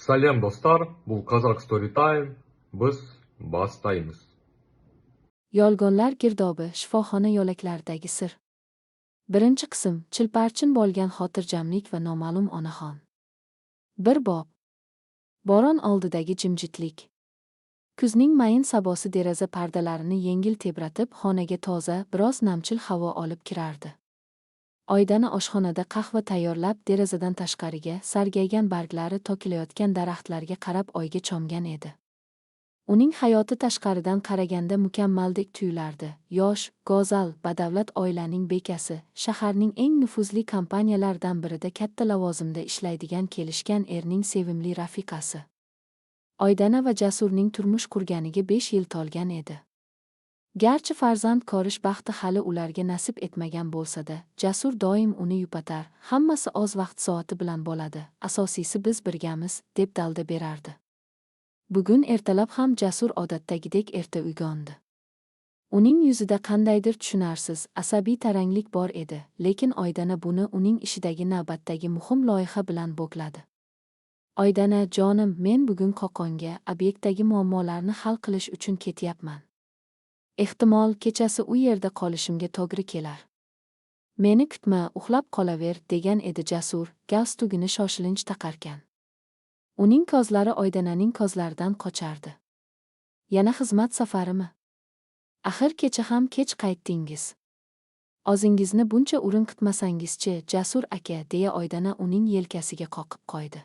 Salom do'stlar, bu Kazakh Story Time. Biz boshlaymiz. Yolg'onlar girdobi, shifoxona yo'laklaridagi sir. Birinchi qism, chilparchin bo'lgan xotirjamlik va noma'lum onaxon. Bir bob. Boron oldidagi jimjitlik. Kuzning mayin sabosi deraza pardalarini yengil tebratib, xonaga toza, biroz namchil havo olib kirardi. Oydana oshxonada qahva tayyorlab, derazadan tashqariga, sargaygan barglari tokilayotgan daraxtlarga qarab oyga chomgan edi. Uning hayoti tashqaridan qaraganda mukammaldek tuyulardi. Yosh, go'zal, badavlat oilaning bekasi, shaharning eng nufuzli kompaniyalaridan birida katta lavozimda ishlaydigan kelishgan erning sevimli rafiqasi. Oydana va Jasurning turmush qurganiga 5 yil tolgan edi. Garchi farzand ko'rish baxti hali ularga nasib etmagan bo'lsa-da, Jasur doim uni yupatar, hammasi o'z vaqt soati bilan bo'ladi, asosiysi biz birgamiz, deb dalda berardi. Bugun ertalab ham Jasur odatdagidek erta uyg'ondi. Uning yuzida qandaydir tushunarsiz, asabiy taranglik bor edi, lekin Oydana buni uning ishidagi navbatdagi muhim loyiha bilan bo'kladi. Oydana, jonim, men bugun Qo'qonga, obyektdagi muammolarni hal qilish uchun ketyapman. Ehtimol kechasi u yerda qolishimga to'g'ri kelar. Meni kutma, uxlab qolaver, degan edi Jasur, galstugini shoshilinch taqarkan. Uning ko'zlari Oydananing ko'zlaridan qochardi. Yana xizmat safarimi? Axir kecha ham kech qaytdingiz. O'zingizni buncha urinqitmasangiz-chi, Jasur aka, deya Oydana uning yelkasiga qoqib qo'ydi.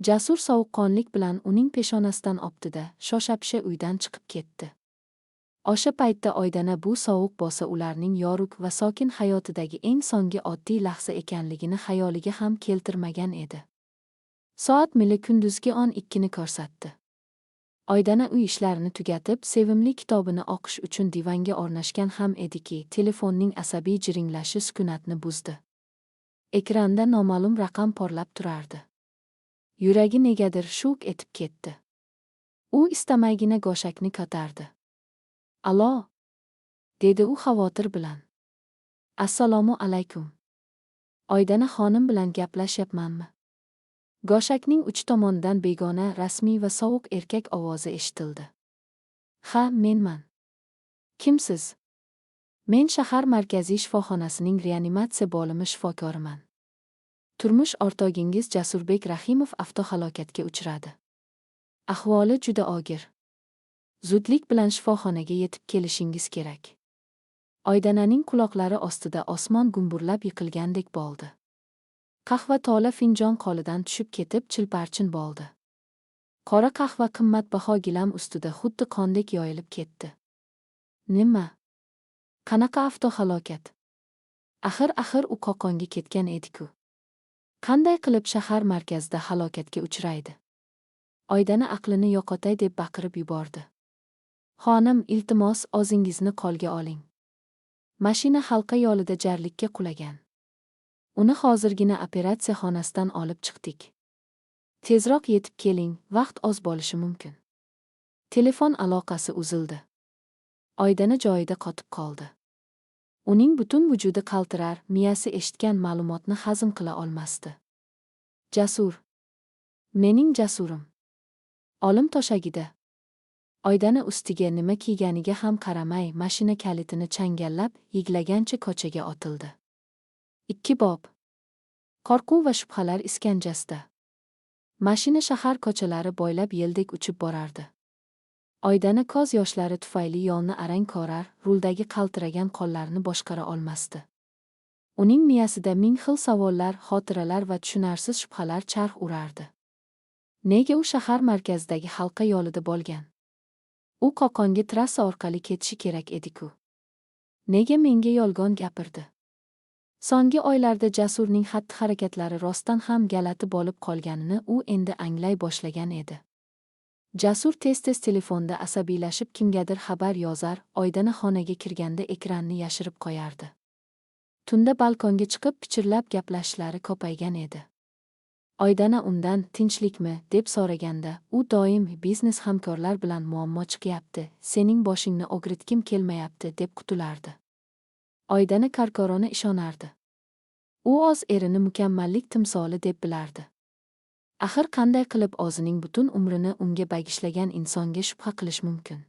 Jasur sovuqqonlik bilan uning peshonasidan optida, shoshapisha uydan chiqib ketdi. O'sha paytda Oydana bu sovuq bo'lsa ularning yorug' va sokin hayotidagi eng so'nggi oddiy lahza ekanligini xayoliga ham keltirmagan edi. Soat mili kunduzgi 12ni ko'rsatdi. Oydana uy ishlarini tugatib, sevimli kitobini o'qish uchun divanga o'rnashgan ham ediki, telefonning asabiy jiringlashi sukunatni buzdi. Ekranda noma'lum raqam porlab turardi. Yuragi negadir shuk etib ketdi. U istamaygina go'shakni ko'tardi. "Alo?" dedi u xavotir bilan. "Assalomu alaykum. Oydana xonim bilan gaplashyapmanmi?" Go'shakning uch tomonidan begona, rasmiy va sovuq erkak ovozi eshitildi. "Ha, menman. Kimsiz?" "Men shahar markaziy shifoxonasining reanimatsiya bo'limi shifokoriman. Turmush o'rtog'ingiz Jasurbek Rahimov avtohalokatga uchradi. Ahvoli juda og'ir. Zudlik bilan shifoxonaga yetib kelishingiz kerak." Oydananing quloqlari ostida osmon gumburlab yiqilgandek bo'ldi. Qahva to'la finjon qo'lidan tushib ketib chilparchin bo'ldi. Qora qahva qimmatbaho gilam ustida xuddi qondek yoyilib ketdi. Nima? Qanaqa avtohalokat? Axir u Qo'qonga ketgan edi-ku. Qanday qilib shahar markazida halokatga uchraydi? Oydana aqlini yo'qotay deb baqirib yubordi. "Xonim, iltimos, o'zingizni qo'lga oling. Mashina halqa yo'lida jarlikka qulagan. Uni hozirgina operatsiya xonasidan olib chiqdik. Tezroq yetib keling, vaqt oz bo'lishi mumkin." Telefon aloqasi uzildi. Oydana joyida qotib qoldi. Uning butun vujudi qaltirar, miyasi eshitgan ma'lumotni hazm qila olmasdi. Jasur. Mening Jasurim. Olim to'shagida. Oydana ustiga nima kiyganiga ham qaramay, mashina kalitini changallab, yiglagancha ko'chaga otildi. 2 bob. Qo'rquv va shubhalar iskanjasida. Mashina shahar ko'chalari bo'ylab yeldek uchib borardi. Oydana ko'z yoshlari tufayli yo'lni arang ko'rar, ruldagi qaltiragan qo'llarini boshqara olmasdi. Uning miyasida ming xil savollar, xotiralar va tushunarsiz shubhalar charx urardi. Nega u shahar markazidagi halqa yo'lida bo'lgan? U Qo'qonga trassa orqali ketishi kerak edi-ku. Nega menga yolg'on gapirdi? So'nggi oylarda Jasurning xatti-harakatlari rostdan ham galati bo'lib qolganini u endi anglay boshlagan edi. Jasur tez-tez telefonda asabiylashib kimgadir xabar yozar, Oydana xonaga kirganda ekranni yashirib qo'yardi. Tunda balkonga chiqib pichirlab gaplashishlari ko'paygan edi. Oydana undan "Tinchlikmi?" deb so'raganda, u doim "Biznes hamkorlar bilan muammo chiqyapti, sening boshingni og'ritgim kelmayapti" deb qutulardi. Oydana korkorona ishonardi. U o'z erini mukammallik timsoli deb bilardi. Axir qanday qilib o'zining butun umrini unga bagishlagan insonga shubha qilish mumkin?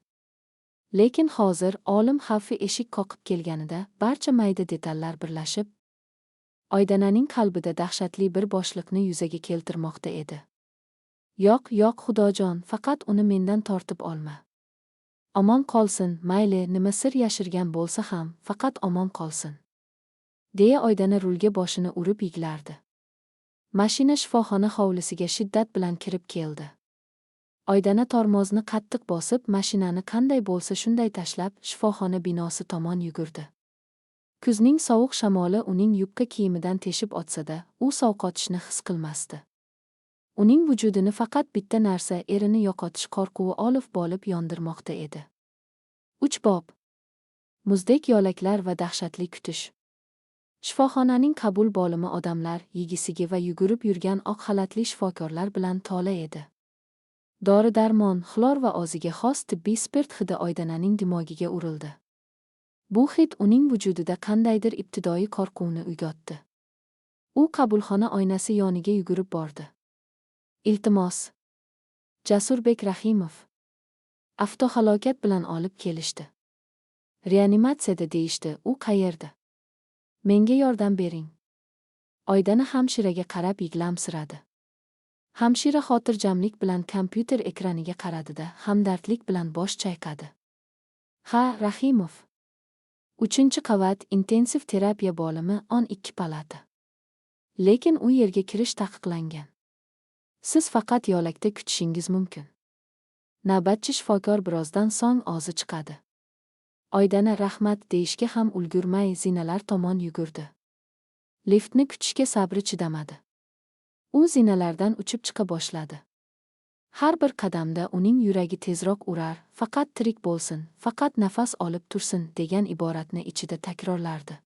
Lekin hozir olim xavfi eshik qoqib kelganida barcha mayda detallar birlashib, Oydananing qalbida dahshatli bir boshliqni yuzaga keltirmoqda edi. Yo'q, yo'q Xudojon, faqat uni mendan tortib olma. Omon qolsin, mayli, nima sir yashirgan bo'lsa ham, faqat omon qolsin. Deya Oydana rulga boshini urib yiglardi. Mashina shifoxona hovlisiga shiddat bilan kirib keldi. Oydana tormozni qattiq bosib, mashinani qanday bo'lsa shunday tashlab, shifoxona binosi tomon yugurdi. Kuzning sovuq shamoli uning yubka kiyimidan teshib o'tsa-da, u sovqotishni his qilmasdi. Uning vujudini faqat bitta narsa, erini yo'qotish qo'rquvi olib bo'lib yondirmoqda edi. 3 bob. Muzdek yo'laklar va dahshatli kutish. Shifoxonaning qabul bo'limi odamlar, yigisigi va yugurib yurgan oq xalatli shifokorlar bilan to'la edi. Dori-darmon, xlor va o'ziga xos tibbiy spirt hidi Oydananing dimogiga urildi. Bu hid uning vujudida qandaydir ibtidoiy qo'rquvni uyg'otdi. U qabulxona oynasi yoniga yugurib bordi. Iltimos. Jasurbek Rahimov. Avtohalokat bilan olib kelishdi. Reanimatsiyada deyishdi, u qayerda? Menga yordam bering. Oydana hamshiraga qarab yig'lamsiradi. Hamshira xotirjamlik bilan kompyuter ekraniga qaradida, hamdardlik bilan bosh chayqadi. Ha, Rahimov. 3-qavat intensiv terapiya bo'limi 12 palata. Lekin u yerga kirish taqiqlangan. Siz faqat yo'lakda kutishingiz mumkin. Navbatchi shifokor birozdan so'ng o'zi chiqadi. Oydana rahmat deyishga ham ulgurmay zinalar tomon yugurdi. Liftni kutishga sabri chidamadi. U zinalardan uchib chiqa boshladi. Har bir qadamda uning yuragi tezroq urar, faqat tirik bo'lsin, faqat nafas olib tursin degan iboratni ichida takrorlardi.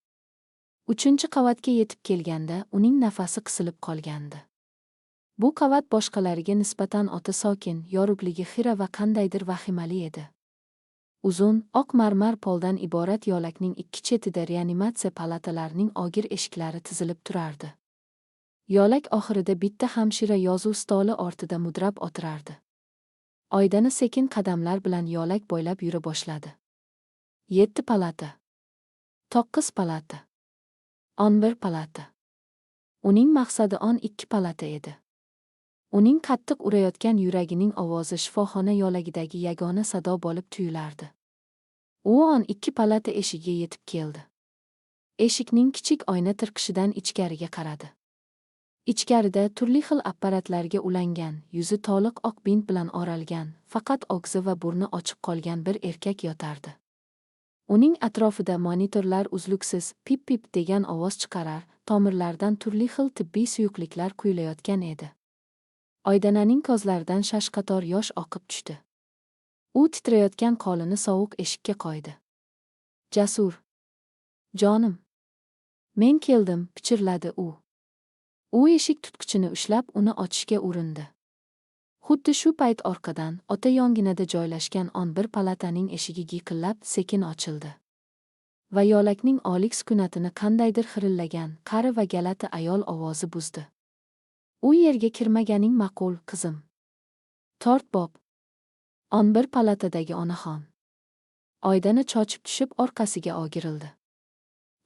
3-qavatga yetib kelganda uning nafasi qisilib qolgandi. Bu qavat boshqalariga nisbatan o'ta sokin, yorug'ligi xira va qandaydir vahimali edi. Uzun, oq marmar poldan iborat yo'lakning ikki chetida reanimatsiya palatalarining og'ir eshiklari tizilib turardi. Yo'lak oxirida bitta hamshira yozuv stoli ortida mudrab o'tirardi. Oydana sekin qadamlar bilan yo'lak bo'ylab yura boshladi. 7 palata. 9 palata. 11 palata. Uning maqsadi 12 palata edi. Uning qattiq urayotgan yuragining ovozi shifoxona yo'lagidagi yagona sado bo'lib tuyulardi. U 12 palata eshigiga yetib keldi. Eshikning kichik oyna tirqishidan ichkariga qaradi. Ichkarida turli xil apparatlarga ulangan, yuzi to'liq oq bint bilan o'ralgan, faqat og'zi va burni ochiq qolgan bir erkak yotardi. Uning atrofida monitorlar uzluksiz pip-pip degan ovoz chiqarar, tomirlardan turli xil tibbiy suyuqliklar quyilayotgan edi. Oydananing ko'zlaridan shashqator yosh oqib tushdi. U titrayotgan qo'lini sovuq eshikka qo'ydi. Jasur. Jonim. Men keldim, pichirladi u. U eshik tutqichini ushlab uni ochishga urindi. Xuddi shu payt orqadan, o'ta yonginada joylashgan 11 palataning eshigi giqillab sekin ochildi. Va yo'lakning o'lik sukunatini qandaydir xirillagan, qari va galati ayol ovozi buzdi. U yerga kirmaganing ma'qul, qizim. Tort bob. 11 palatadagi onaxon. Oydana chochib tushib orqasiga o'girildi.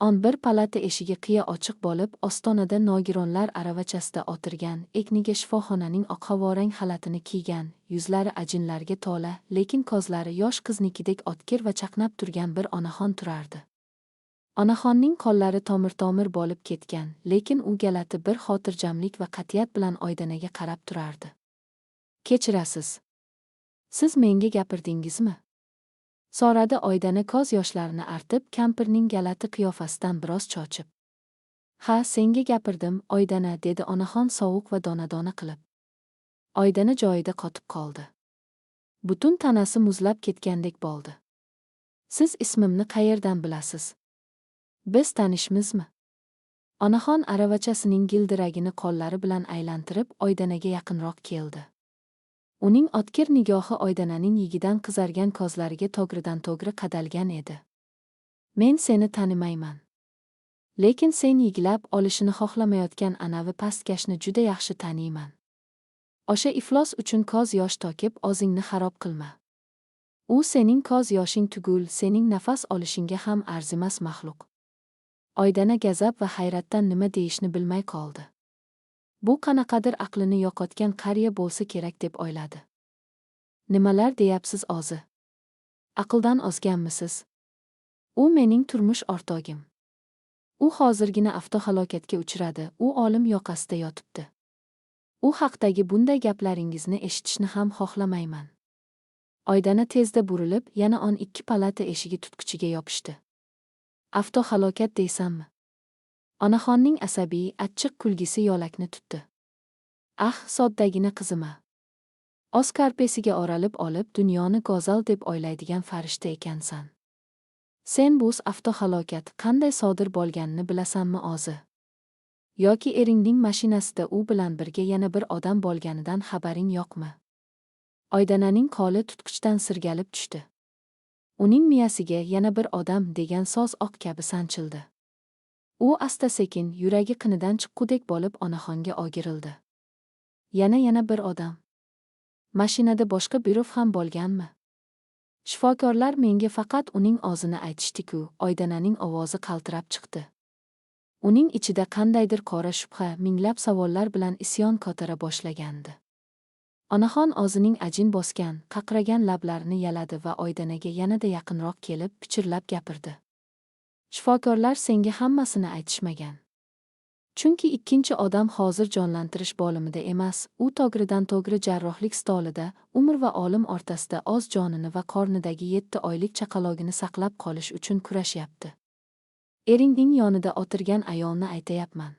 11 palata eshigi qiya ochiq bo'lib, ostonada nogironlar aravachasida o'tirgan, ekniga shifoxonaning oqhavorang xalatini kiygan, yuzlari ajinlarga to'la, lekin ko'zlari yosh qiznikidek o'tkir va chaqnab turgan bir onaxon turardi. Onaxonning qo'llari tomir-tomir bo'lib ketgan, lekin u galati bir xotirjamlik va qat'iyat bilan Oydanaga qarab turardi. Kechirasiz. Siz menga gapirdingizmi? So'radi Oydana ko'z yoshlarini artib, kampirning galati qiyofasidan biroz cho'chib. Ha, senga gapirdim, Oydana, dedi onaxon sovuq va donadona qilib. Oydana joyida qotib qoldi. Butun tanasi muzlab ketgandek bo'ldi. Siz ismimni qayerdan bilasiz? Biz tanishmizmi? Onaxon aravachasining gildiragini qo'llari bilan aylantirib, Oydanaga yaqinroq keldi. Uning o'tkir nigohi Oydananing yigidan qizargan ko'zlariga to'g'ridan-to'g'ri qadalgan edi. Men seni tanimayman. Lekin sen yigilab olishini xohlamayotgan anavi pastkashni juda yaxshi taniyman. O'sha iflos uchun ko'z yosh to'kib o'zingni xarob qilma. U sening ko'z yoshing tugul, sening nafas olishingga ham arzimas maxluq. Oydana gazab va hayratdan nima deyishni bilmay qoldi. Bu qanaqadir aqlini yo'qotgan qariya bo'lsa kerak deb o'yladi. Nimalar deyapsiz o'zi? Aqldan ozganmisiz? U mening turmush o'rtog'im. U hozirgina avtohalokatga uchradi, u olim yoqasida yotibdi. U haqdagi bunday gaplaringizni eshitishni ham xohlamayman. Oydana tezda burilib, yana 12 palata eshigi tutqichiga yopishdi. Avtohalokat deysanmi? Onaxonning asabiy, achchiq kulgisi yo'lakni tutdi. Ah, soddagina qizima. Oskar pesiga oralib olib, dunyoni go'zal deb o'ylaydigan farishta ekansan. Sen bu avtohalokat qanday sodir bo'lganini bilasanmi o'zi? Yoki eringning mashinasida u bilan birga yana bir odam bo'lganidan xabaring yo'qmi? Oydananing qo'li tutqichdan sirgalib tushdi. Uning miyasiga yana bir odam degan so'z oq kabi sanchildi. U asta-sekin yuragi qinidan chiqqudek bo'lib onaxonga o'girildi. Yana bir odam. Mashinada boshqa buyruq ham bo'lganmi? Shifokorlar menga faqat uning o'zini aytishdi-ku, Oydananing ovozi qaltirab chiqdi. Uning ichida qandaydir qora shubha, minglab savollar bilan isyon ko'tara boshlagandi. Onaxon o'zining ajin bosgan, qaqragan lablarini yaladi va Oydanaga yanada yaqinroq kelib, pichirlab gapirdi. Shifokorlar senga hammasini aytishmagan. Chunki ikkinchi odam hozir jonlantirish bo'limida emas, u to'g'ridan-to'g'ri jarrohlik stolida, umr va o'lim o'rtasida o'z jonini va qornidagi 7 oylik chaqalog'ini saqlab qolish uchun kurashyapti. Eringning yonida o'tirgan ayolni aytayapman.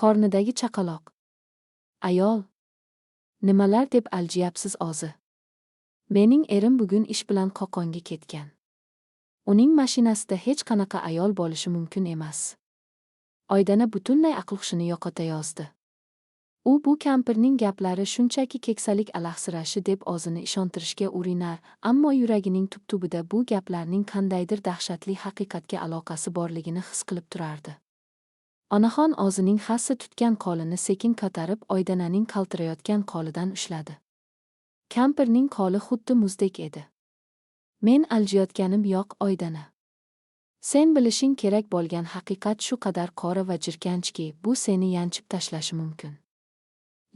Qornidagi chaqaloq. Ayol. Nimalar deb aljiyapsiz o'zi? Mening erim bugun ish bilan Qo'qonga ketgan. Uning mashinasida hech qanaqa ayol bo'lishi mumkin emas. Oydana butunlay aql-hushini yo'qotayozdi. U bu kampirning gaplari shunchaki keksalik alahsirashi deb o'zini ishontirishga urinar, ammo yuragining tub-tubida bu gaplarning qandaydir dahshatli haqiqatga aloqasi borligini his qilib turardi. Onaxon o'zining hassa tutgan qo'lini sekin ko'tarib Oydananing qaltirayotgan qo'lidan ushladi. Kampirning qo'li xuddi muzdek edi. Men aljiyotganim yo'q, Oydana. Sen bilishing kerak bo'lgan haqiqat shu qadar qora va jirkanchki, bu seni yanchib tashlashi mumkin.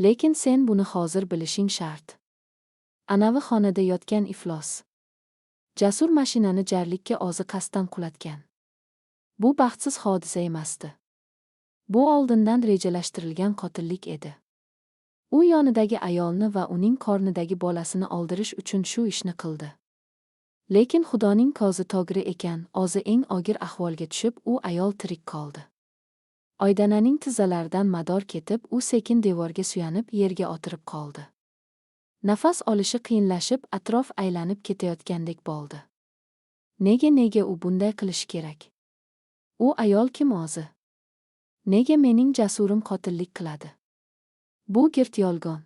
Lekin sen buni hozir bilishing shart. Anavi xonada yotgan iflos. Jasur mashinani jarlikka o'zi qasddan qulatgan. Bu baxtsiz hodisa emasdi. Bu oldindan rejalashtirilgan qotillik edi. U yonidagi ayolni va uning qornidagi bolasini oldirish uchun shu ishni qildi. Lekin Xudoning ko'zi to'g'ri ekan, o'zi eng og'ir ahvolga tushib, u ayol tirik qoldi. Oydananing tizzalaridan mador ketib, u sekin devorga suyanib, yerga o'tirib qoldi. Nafas olishi qiyinlashib, atrof aylanib ketayotgandek bo'ldi. Nega u bunday qilishi kerak? U ayol kim o'zi? Nega mening jasurim qotillik qiladi? Bu girt yolg'on.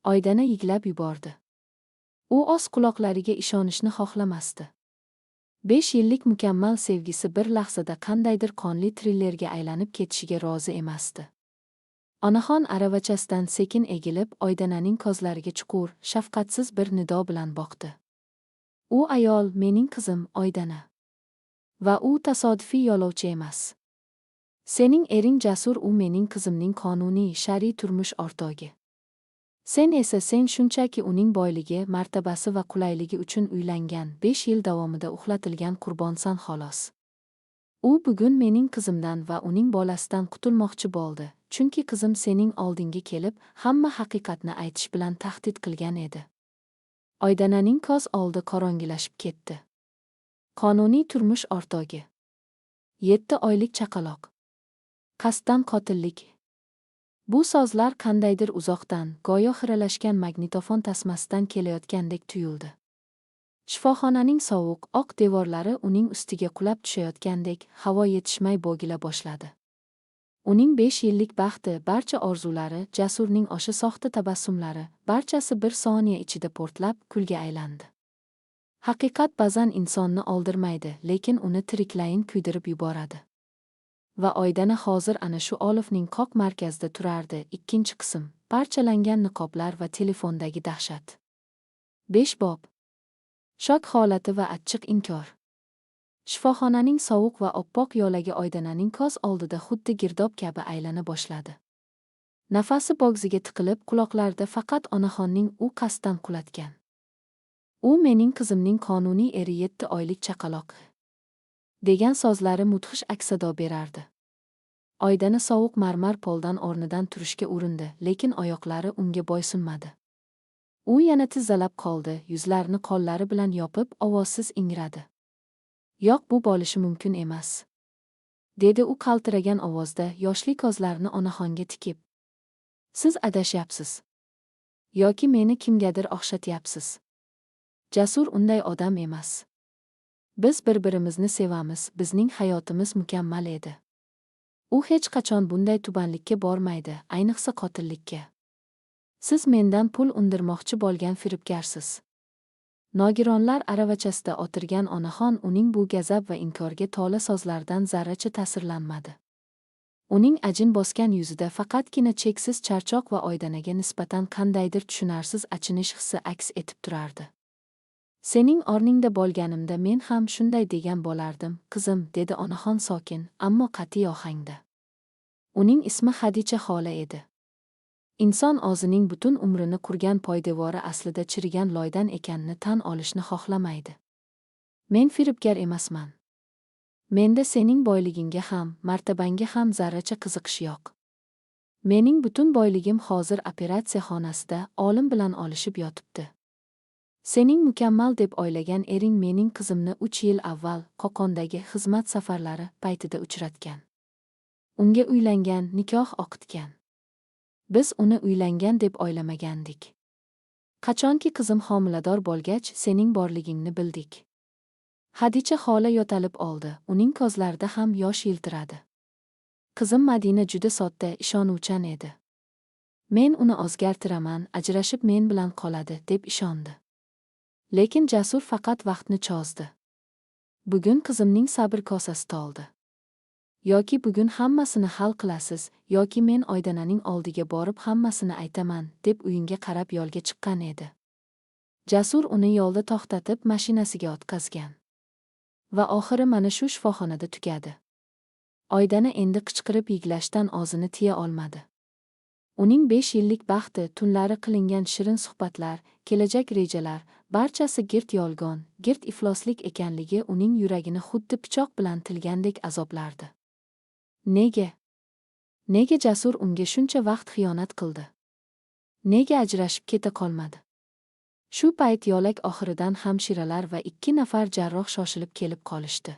Oydana yiglab yubordi. U o'z quloqlariga ishonishni xohlamasdi. 5 yillik mukammal sevgisi bir lahzada qandaydir qonli trillerga aylanib ketishiga rozi emasdi. Onaxon aravachasidan sekin egilib, Oydananing ko'zlariga chuqur, shafqatsiz bir nido bilan boqdi. U ayol mening qizim Oydana. Va u tasodifiy yo'lovchi emas. Sening ering Jasur, u mening qizimning qonuniy, shar'iy turmush o'rtog'i. Sen shunchaki uning boyligi, martabasi va qulayligi uchun uylangan, 5 yil davomida uxlatilgan qurbonsan xolos. U bugun mening qizimdan va uning bolasidan qutulmoqchi bo'ldi, chunki qizim sening oldinga kelib, hamma haqiqatni aytish bilan tahdid qilgan edi. Oydananing ko'z oldi qorong'ilashib ketdi. Qonuniy turmush o'rtog'i. 7 oylik chaqaloq. Qasddan qotillik. Bu so'zlar qandaydir uzoqdan, go'yo xiralashgan magnitofon tasmasidan kelayotgandek tuyuldi. Shifoxonaning sovuq, oq devorlari uning ustiga qulab tushayotgandek, havo yetishmay bo'gila boshladi. Uning 5 yillik baxti, barcha orzulari, Jasurning o'sha soxta tabassumlari, barchasi bir soniya ichida portlab, kulga aylandi. Haqiqat ba'zan insonni o'ldirmaydi, lekin uni tiriklayin kuydirib yuboradi. Va Oydana hozir ana shu olifning qoq markazida turardi. 2-qism. parchalangan niqoblar va telefondagi dahshat. 5 bob. Shok holati va achchiq inkor. Shifoxonaning sovuq va oppoq yo'lagi Oydinaning ko'z oldida xuddi girdob kabi aylana boshladi. Nafasi bo'g'ziga tiqilib, quloqlarida faqat onaxonning u qasddan qulatgan. U mening qizimning qonuniy eri 7 oylik chaqaloq degan so'zlari mudhish aks-sado berardi. Oydina sovuq marmar poldan o'rnidan turishga urindi, lekin oyoqlari unga bo'ysunmadi. U yana tizzalab qoldi, yuzlarini qo'llari bilan yopib, ovozsiz ingradi. Yo'q, bu bo'lishi mumkin emas, dedi u qaltiragan ovozda, yoshli ko'zlarini onaxonga tikib. Siz adashyapsiz. Yoki meni kimgadir o'xshatyapsiz. Jasur unday odam emas. Biz bir-birimizni sevamiz, bizning hayotimiz mukammal edi. U hech qachon bunday tubanlikka bormaydi, ayniqsa qotillikka. Siz mendan pul undirmoqchi bo'lgan firibgarsiz. Nogironlar aravachasida o'tirgan onaxon uning bu gazab va inkorga to'la so'zlardan zarracha ta'sirlanmadi. Uning ajin bosgan yuzida faqatgina cheksiz charchoq va Oydinaga nisbatan qandaydir tushunarsiz achinish hissi aks etib turardi. Sening o'rningda bo'lganimda men ham shunday degan bo'lardim, qizim, dedi onaxon sokin, ammo qat'iy ohangda. Uning ismi Xadicha xola edi. Inson o'zining butun umrini qurgan poydevori aslida chirigan loydan ekanini tan olishni xohlamaydi. Men firibgar emasman. Menda sening boyligingga ham, martabangga ham zarracha qiziqish yo'q. Mening butun boyligim hozir operatsiya xonasida olim bilan olishib yotibdi. Sening mukammal deb o'ylagan ering mening qizimni 3 yil avval Qo'qondagi xizmat safarlari paytida uchratgan. Unga uylangan, nikoh o'qitgan. Biz uni uylangan deb o'ylamagandik. Qachonki qizim homilador bo'lgach, sening borligingni bildik. Xadicha xola yo'talib oldi, uning ko'zlarida ham yosh yiltiradi. Qizim Madina juda sodda, ishonuvchan edi. Men uni o'zgartiraman, ajrashib men bilan qoladi, deb ishondi. Lekin Jasur faqat vaqtni cho'zdi. Bugun qizimning sabr kosasi to'ldi. Yoki bugun hammasini hal qilasiz, yoki men Oydinaning oldiga borib hammasini aytaman, deb uyinga qarab yo'lga chiqqan edi. Jasur uni yo'lda to'xtatib mashinasiga o'tkazgan. Va oxiri mana shu shifoxonada tugadi. Oydina endi qichqirib yig'lashdan o'zini tiya olmadi. Uning 5 yillik baxti, tunlari qilingan shirin suhbatlar, kelajak rejalar, barchasi girt yolg'on, girt ifloslik ekanligi uning yuragini xuddi pichoq bilan tilgandek azoblardi. Nega? Nega Jasur unga shuncha vaqt xiyonat qildi? Nega ajrashib keta qolmadi? Shu payt yo'lak oxiridan hamshiralar va 2 nafar jarroh shoshilib kelib qolishdi.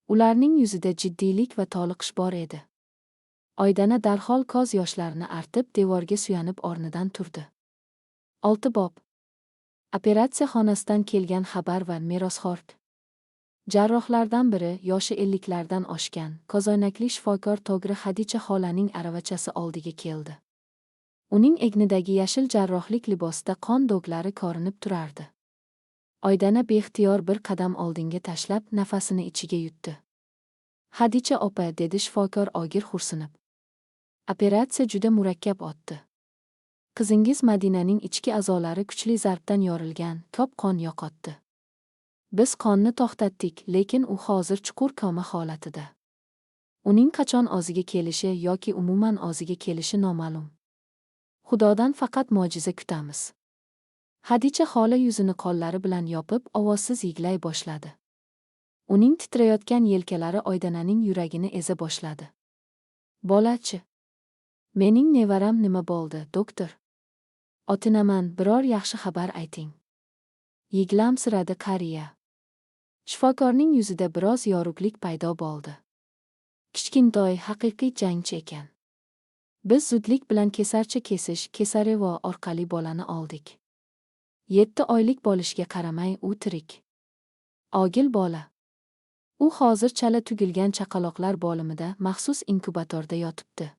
Ularning yuzida jiddiylik va toliqish bor edi. Oydina darhol ko'z yoshlarini artib devorga suyanib o'rnidan turdi. 6 bob. Operatsiya xonasidan kelgan xabar va merosxo'r. Jarrohlardan biri, yoshi 50lardan oshgan, ko'zoynakli shifokor To'g'ri Xadicha xolaning aravachasi oldiga keldi. Uning egnidagi yashil jarrohlik libosida qon do'glari ko'rinib turardi. Oydina beixtiyor bir qadam oldinga tashlab, nafasini ichiga yutdi. Xadicha opa, dedi shifokor og'ir xo'rsinib. Operatsiya juda murakkab o'tdi. Qizingiz Madinaning ichki a'zolari kuchli zarbdan yorilgan, ko'p qon yo'qotdi. Biz qonni to'xtatdik, lekin u hozir chuqur koma holatida. Uning qachon o'ziga kelishi yoki umuman o'ziga kelishi noma'lum. Xudodan faqat mo'jiza kutamiz. Xadicha xola yuzini qo'llari bilan yopib, ovozsiz yig'lay boshladi. Uning titrayotgan yelkalari Oydinaning yuragini eza boshladi. Bolachi, mening nevaram nima bo'ldi, doktor? Otinaman, biror yaxshi xabar ayting. Yig'lamsiradi qariya. Shifokorning yuzida biroz yorug'lik paydo bo'ldi. Kichkintoy, haqiqiy jangchi ekan. Biz zudlik bilan kesarcha kesish, kesarevo orqali bolani oldik. 7 oylik bo'lishiga qaramay u tirik. Ogil bola. U hozir chala tugilgan chaqaloqlar bo'limida maxsus inkubatorda yotibdi.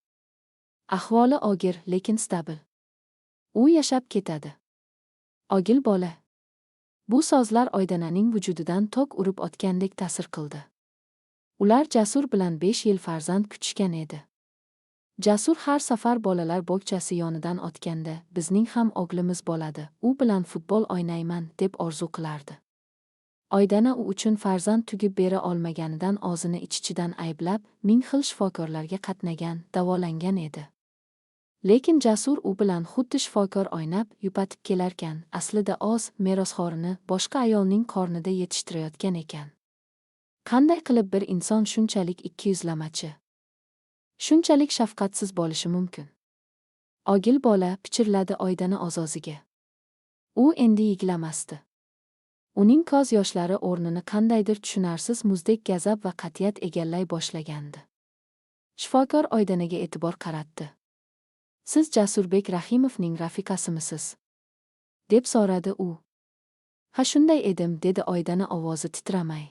Ahvoli og'ir, lekin stabil. U yashab ketadi. Ogil bola. Bu so'zlar Oydinaning vujudidan tok urib o'tgandek ta'sir qildi. Ular Jasur bilan 5 yil farzand kutishgan edi. Jasur har safar bolalar bog'chasi yonidan o'tganda, bizning ham o'g'limiz bo'ladi, u bilan futbol o'ynayman, deb orzu qilardi. Oydana u uchun farzand tugib bera olmaganidan o'zini ich-ichidan ayblab, ming xil shifokorlarga qatnagan, davolangan edi. Lekin Jasur u bilan xuddi shifokor o'ynab, yupatib kelarkan, aslida o'z merosxo'rini boshqa ayolning qornida yetishtirayotgan ekan. Qanday qilib bir inson shunchalik ikkiyuzlamachi, shunchalik shafqatsiz bo'lishi mumkin? Ogil bola, pichirladi Oydana ozoziga. U endi yiglamasdi. Uning ko'z yoshlari o'rnini qandaydir tushunarsiz muzdek gazab va qat'iyat egallay boshlagandi. Shifokor Oydanaga e'tibor qaratdi. Siz Jasurbek Rahimovning rafiqasimisiz? Deb so'radi u. Ha, shunday edim, dedi Oydana ovozi titramay.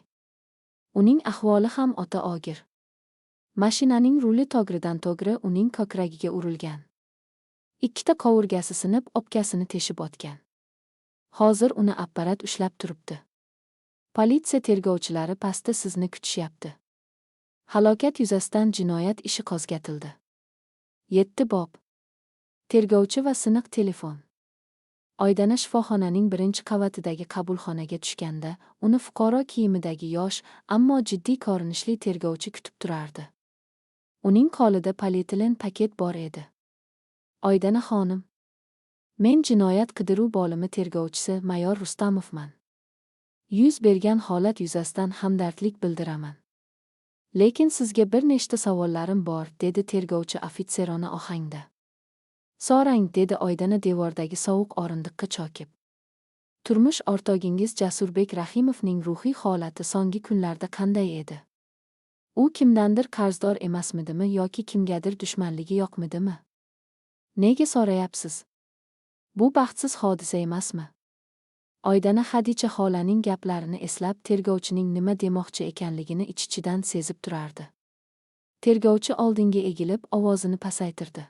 Uning ahvoli ham o'ta og'ir. Mashinaning ruli to'g'ridan-to'g'ri uning ko'kragiga urilgan. Ikkita qovurgasi sinib, o'pkasini teshib o'tgan. Hozir uni apparat ushlab turibdi. Politsiya tergovchilari pastda sizni kutishyapti. Halokat yuzasidan jinoyat ishi qo'zg'atildi. 7 bob. Tergovchi va siniq telefon. Oydana shifoxonaning birinchi qavatidagi qabulxonaga tushganda, uni fuqaro kiyimidagi yosh, ammo jiddiy ko'rinishli tergovchi kutib turardi. Uning qo'lida polietilen paket bor edi. Oydana xonim, men jinoyat qidiruv bo'limi tergovchisi mayor Rustamovman. Yuz bergan holat yuzasidan hamdardlik bildiraman. Lekin sizga bir nechta savollarim bor, dedi tergovchi ofitserona ohangda. So'rang, dedi Oydana devordagi sovuq o'rindiqqa chokib. Turmush o'rtog'ingiz Jasurbek Rahimovning ruhiy holati so'nggi kunlarda qanday edi? U kimdandir qarzdor emasmidimi yoki kimgadir dushmanligi yo'qmidimi? Nega so'rayapsiz? Bu baxtsiz hodisa emasmi? Oydana Xadicha xolaning gaplarini eslab, tergovchining nima demoqchi ekanligini ich-ichidan sezib turardi. Tergovchi oldinga egilib, ovozini pasaytirdi.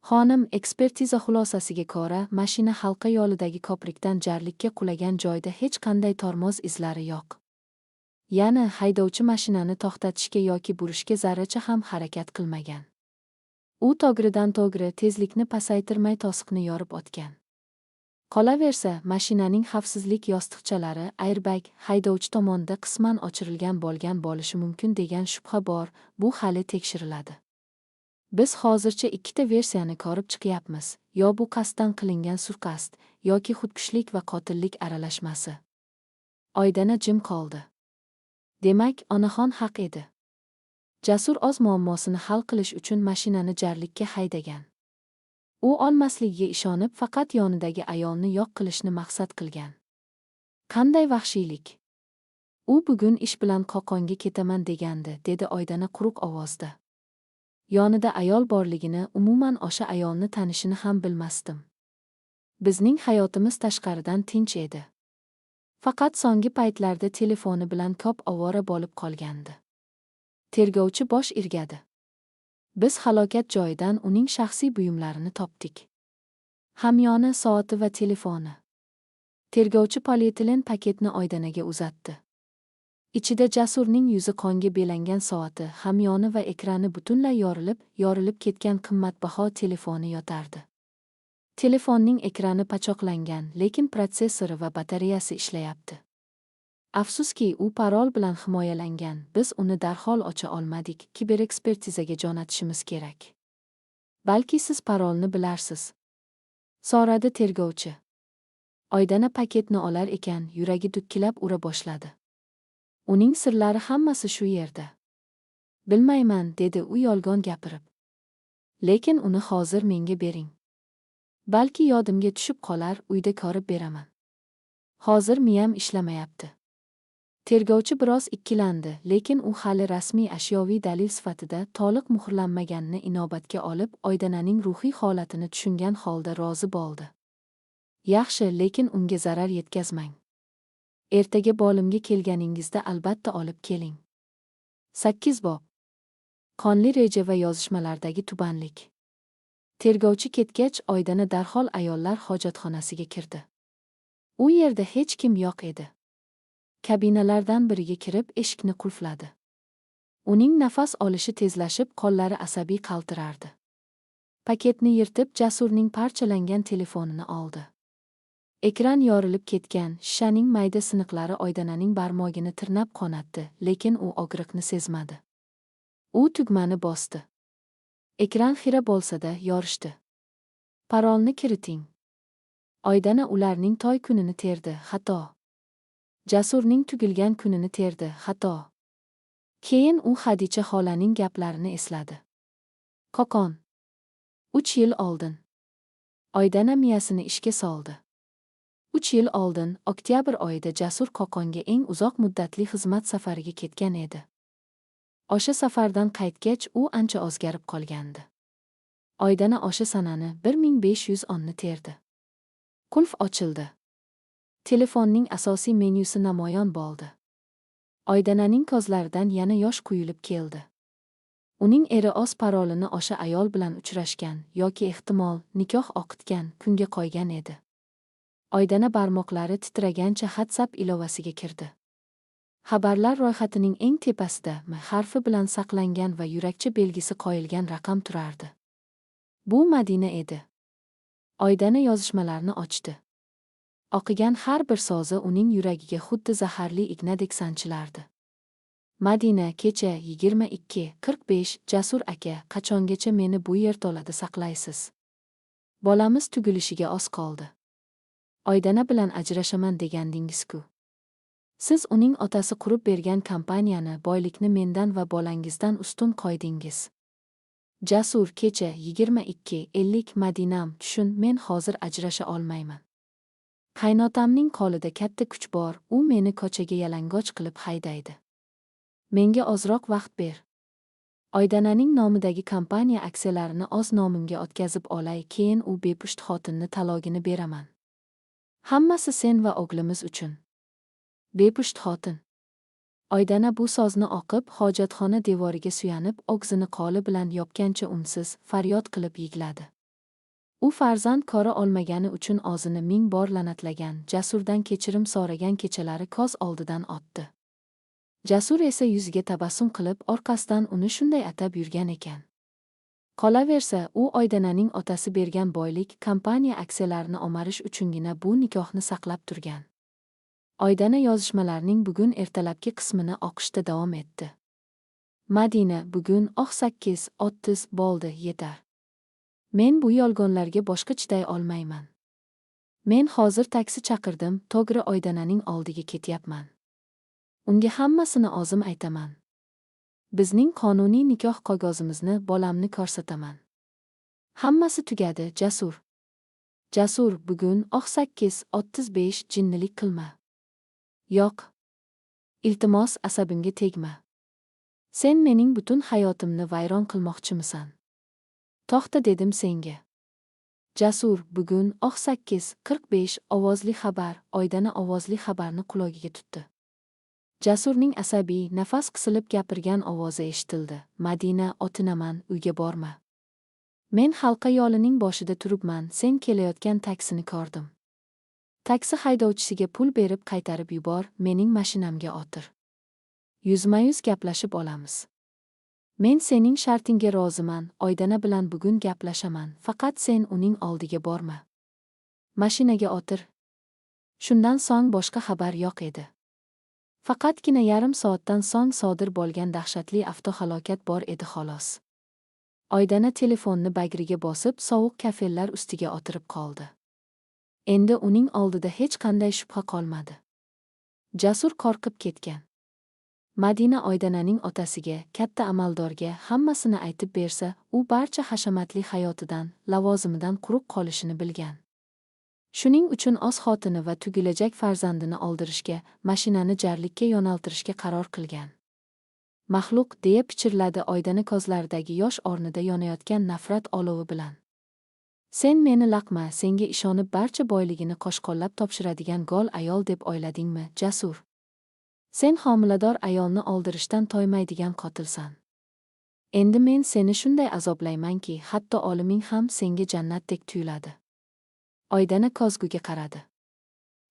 Xonim, ekspertiza xulosasiga ko'ra, mashina halqa yo'lidagi ko'prikdan jarlikka qulagan joyda hech qanday tormoz izlari yo'q. Ya'ni haydovchi mashinani to'xtatishga yoki burishga zarracha ham harakat qilmagan. U to'g'ridan-to'g'ri tezlikni pasaytirmay to'siqni yorib o'tgan. Qolaversa, mashinaning xavfsizlik yostiqchalari, airbag haydovchi tomonidan qisman o'chirilgan bo'lgan bo'lishi mumkin degan shubha bor, bu hali tekshiriladi. Biz hozircha ikkita versiyani ko'rib chiqyapmiz, yo bu qasddan qilingan suiqasd, yoki xudkushlik va qotillik aralashmasi. Oydana jim qoldi. Demak, onaxon haq edi. Jasur o'z muammosini hal qilish uchun mashinani jarlikka haydagan. U olmasligiga ishonib, faqat yonidagi ayolni yo'q qilishni maqsad qilgan. Qanday vahshiylik! U bugun ish bilan Qo'qonga ketaman degandi, dedi Oydana quruq ovozda. Yonida ayol borligini, umuman o'sha ayolni tanishini ham bilmasdim. Bizning hayotimiz tashqaridan tinch edi. Faqat so'nggi paytlarda telefoni bilan ko'p ovora bo'lib qolgandi. Tergovchi bosh irgadi. Biz halokat joyidan uning shaxsiy buyumlarini topdik. Hamyoni, soati va telefoni. Tergovchi polietilen paketni Oydanaga uzatdi. Ichida Jasurning yuzi qonga belangan soati, hamyoni va ekrani butunlay yorilib ketgan qimmatbaho telefoni yotardi. Telefonning ekrani pachoqlangan, lekin protsessori va batareyasi ishlayapti. Afsuski, u parol bilan himoyalangan. Biz uni darhol ocha olmadik. Kiberekspertizaga jo'natishimiz kerak. Balki siz parolni bilarsiz? So'radi tergovchi. Oydana paketni olar ekan, yuragi dukkilab ura boshladi. Uning sirlari hammasi shu yerda. Bilmayman, dedi u yolg'on gapirib. Lekin uni hozir menga bering. Balki yodimga tushib qolar, uyda ko'rib beraman. Hozir miyam ishlamayapti. Tergovchi biroz ikkilandi, lekin u hali rasmiy ashyoviy dalil sifatida to'liq muhrlanmaganini inobatga olib, Oydananing ruhiy holatini tushungan holda rozi bo'ldi. Yaxshi, lekin unga zarar yetkazmang. Ertaga bo'limga kelganingizda albatta olib keling. 8 bob. Qonli reja va yozishmalardagi tubanlik. Tergovchi ketgach, Oydana darhol ayollar hojatxonasiga kirdi. U yerda hech kim yo'q edi. Kabinalardan biriga kirib, eshikni qulfladi. Uning nafas olishi tezlashib, qo'llari asabiy qaltirardi. Paketni yirtib, Jasurning parchalangan telefonini oldi. Ekran yorilib ketgan, shishaning mayda siniqlari Oydananing barmog'ini tirnab qonatdi, lekin u og'riqni sezmadi. U tugmani bosdi. Ekran xira bo'lsa-da yorishdi. Parolni kiriting. Oydana ularning to'y kunini terdi, xato. Jasurning tugilgan kunini terdi, xato. Keyin u Xadicha xolaning gaplarini esladi. Qo'qon. 3 yil oldin. Oydana miyasini ishga soldi. 3 yil oldin, oktyabr oyida Jasur Qo'qonga eng uzoq muddatli xizmat safariga ketgan edi. O'sha safardan qaytgach, u ancha o'zgarib qolgandi. Oydana o'sha sanani 1500 onni terdi. Qulf ochildi. Telefonning asosiy menyusi namoyon bo'ldi. Oydananing ko'zlaridan yana yosh quyilib keldi. Uning eri o'z parolini o'sha ayol bilan uchrashgan yoki ehtimol nikoh o'qitgan kunga qo'ygan edi. Oydana barmoqlari titragancha WhatsApp ilovasiga kirdi. Xabarlar ro'yxatining eng tepasida M harfi bilan saqlangan va yurakcha belgisi qo'yilgan raqam turardi. Bu Madina edi. Oydana yozishmalarni ochdi. O'qigan har bir so'zi uning yuragiga xuddi zaharli ignadek sanchilardi. Madina, kecha 22:45. Jasur aka, qachongacha meni bu yerto'lada saqlaysiz? Bolamiz tugilishiga oz qoldi. Oydana bilan ajrashaman degandingiz-ku. Siz uning otasi qurib bergan kompaniyani, boylikni mendan va bolangizdan ustun qo'ydingiz. Jasur, kecha 22:50. Madinam, tushun, men hozir ajrasha olmayman. Qaynotamning qo'lida katta kuch bor, u meni ko'chaga yalang'och qilib haydaydi. Menga ozroq vaqt ber. Oydananing nomidagi kompaniya aksiyalarini o'z nomimga o'tkazib olay, keyin u bepusht xotinni talogini beraman. Hammasi sen va o'g'limiz uchun. Bepusht xotin. Oydana bu so'zni o'qib, hojatxona devoriga suyanib, og'zini qo'li bilan yopgancha unsiz faryod qilib yig'ladi. U farzand ko'ra olmagani uchun o'zini ming bor la'natlagan, Jasurdan kechirim so'ragan kechalari ko'z oldidan o'tdi. Jasur esa yuziga tabassum qilib, orqasidan uni shunday atab yurgan ekan. Qolaversa, u Oydananing otasi bergan boylik, kompaniya aksiyalarini o'marish uchungina bu nikohni saqlab turgan. Oydana yozishmalarning bugun ertalabki qismini o'qishda davom etdi. Madina, bugun 8:30 bo'ldi, yetar. Men bu yolg'onlarga boshqa chiday olmayman. Men hozir taksi chaqirdim, to'g'ri Oydananing oldiga ketyapman. Unga hammasini o'zim aytaman. Bizning qonuniy nikoh qog'ozimizni bolamni ko'rsataman. Hammasi tugadi, Jasur. Jasur, bugun 8:35 jinnilik qilma. Yo'q. Iltimos, asabimga tegma. Sen mening butun hayotimni vayron qilmoqchimisan? To'xta dedim senga. Jasur, bugun 8:45 ovozli xabar. Oydana ovozli xabarni quloqiga tutdi. Jasurning asabiy, nafas qisilib gapirgan ovozi eshitildi. Madina, otinaman, uyga borma. Men halqa yo'lining boshida turibman, sen kelayotgan taksini ko'rdim. Taksi haydovchisiga pul berib qaytarib yubor, mening mashinamga o'tir. Yuzma-yuz gaplashib olamiz. Men sening shartingga roziman, Oydana bilan bugun gaplashaman, faqat sen uning oldiga borma. Mashinaga o'tir. Shundan so'ng boshqa xabar yo'q edi. Faqatgina yarim soatdan so'ng sodir bo'lgan dahshatli avtohalokat bor edi xolos. Oydana telefonni bagriga bosib, sovuq kafellar ustiga o'tirib qoldi. Endi uning oldida hech qanday shubha qolmadi. Jasur qo'rqib ketgan. Madina Oydananing otasiga, katta amaldorga hammasini aytib bersa, u barcha hashamatli hayotidan, lavozimidan quruq qolishini bilgan. Shuning uchun o'z xotini va tugilajak farzandini oldirishga, mashinani jarlikka yo'naltirishga qaror qilgan. Maxluq, deya pichirladi Oydana ko'zlaridagi yosh o'rnida yonayotgan nafrat olovi bilan. Sen meni laqma, senga ishonib barcha boyligini qo'shqo'llab topshiradigan go'l ayol deb o'yladingmi, Jasur? Sen homilador ayolni oldirishdan toymaydigan qotilsan. Endi men seni shunday azoblaymanki, hatto o'liming ham senga jannatdek tuyuladi. Oydana ko'zguga qaradi.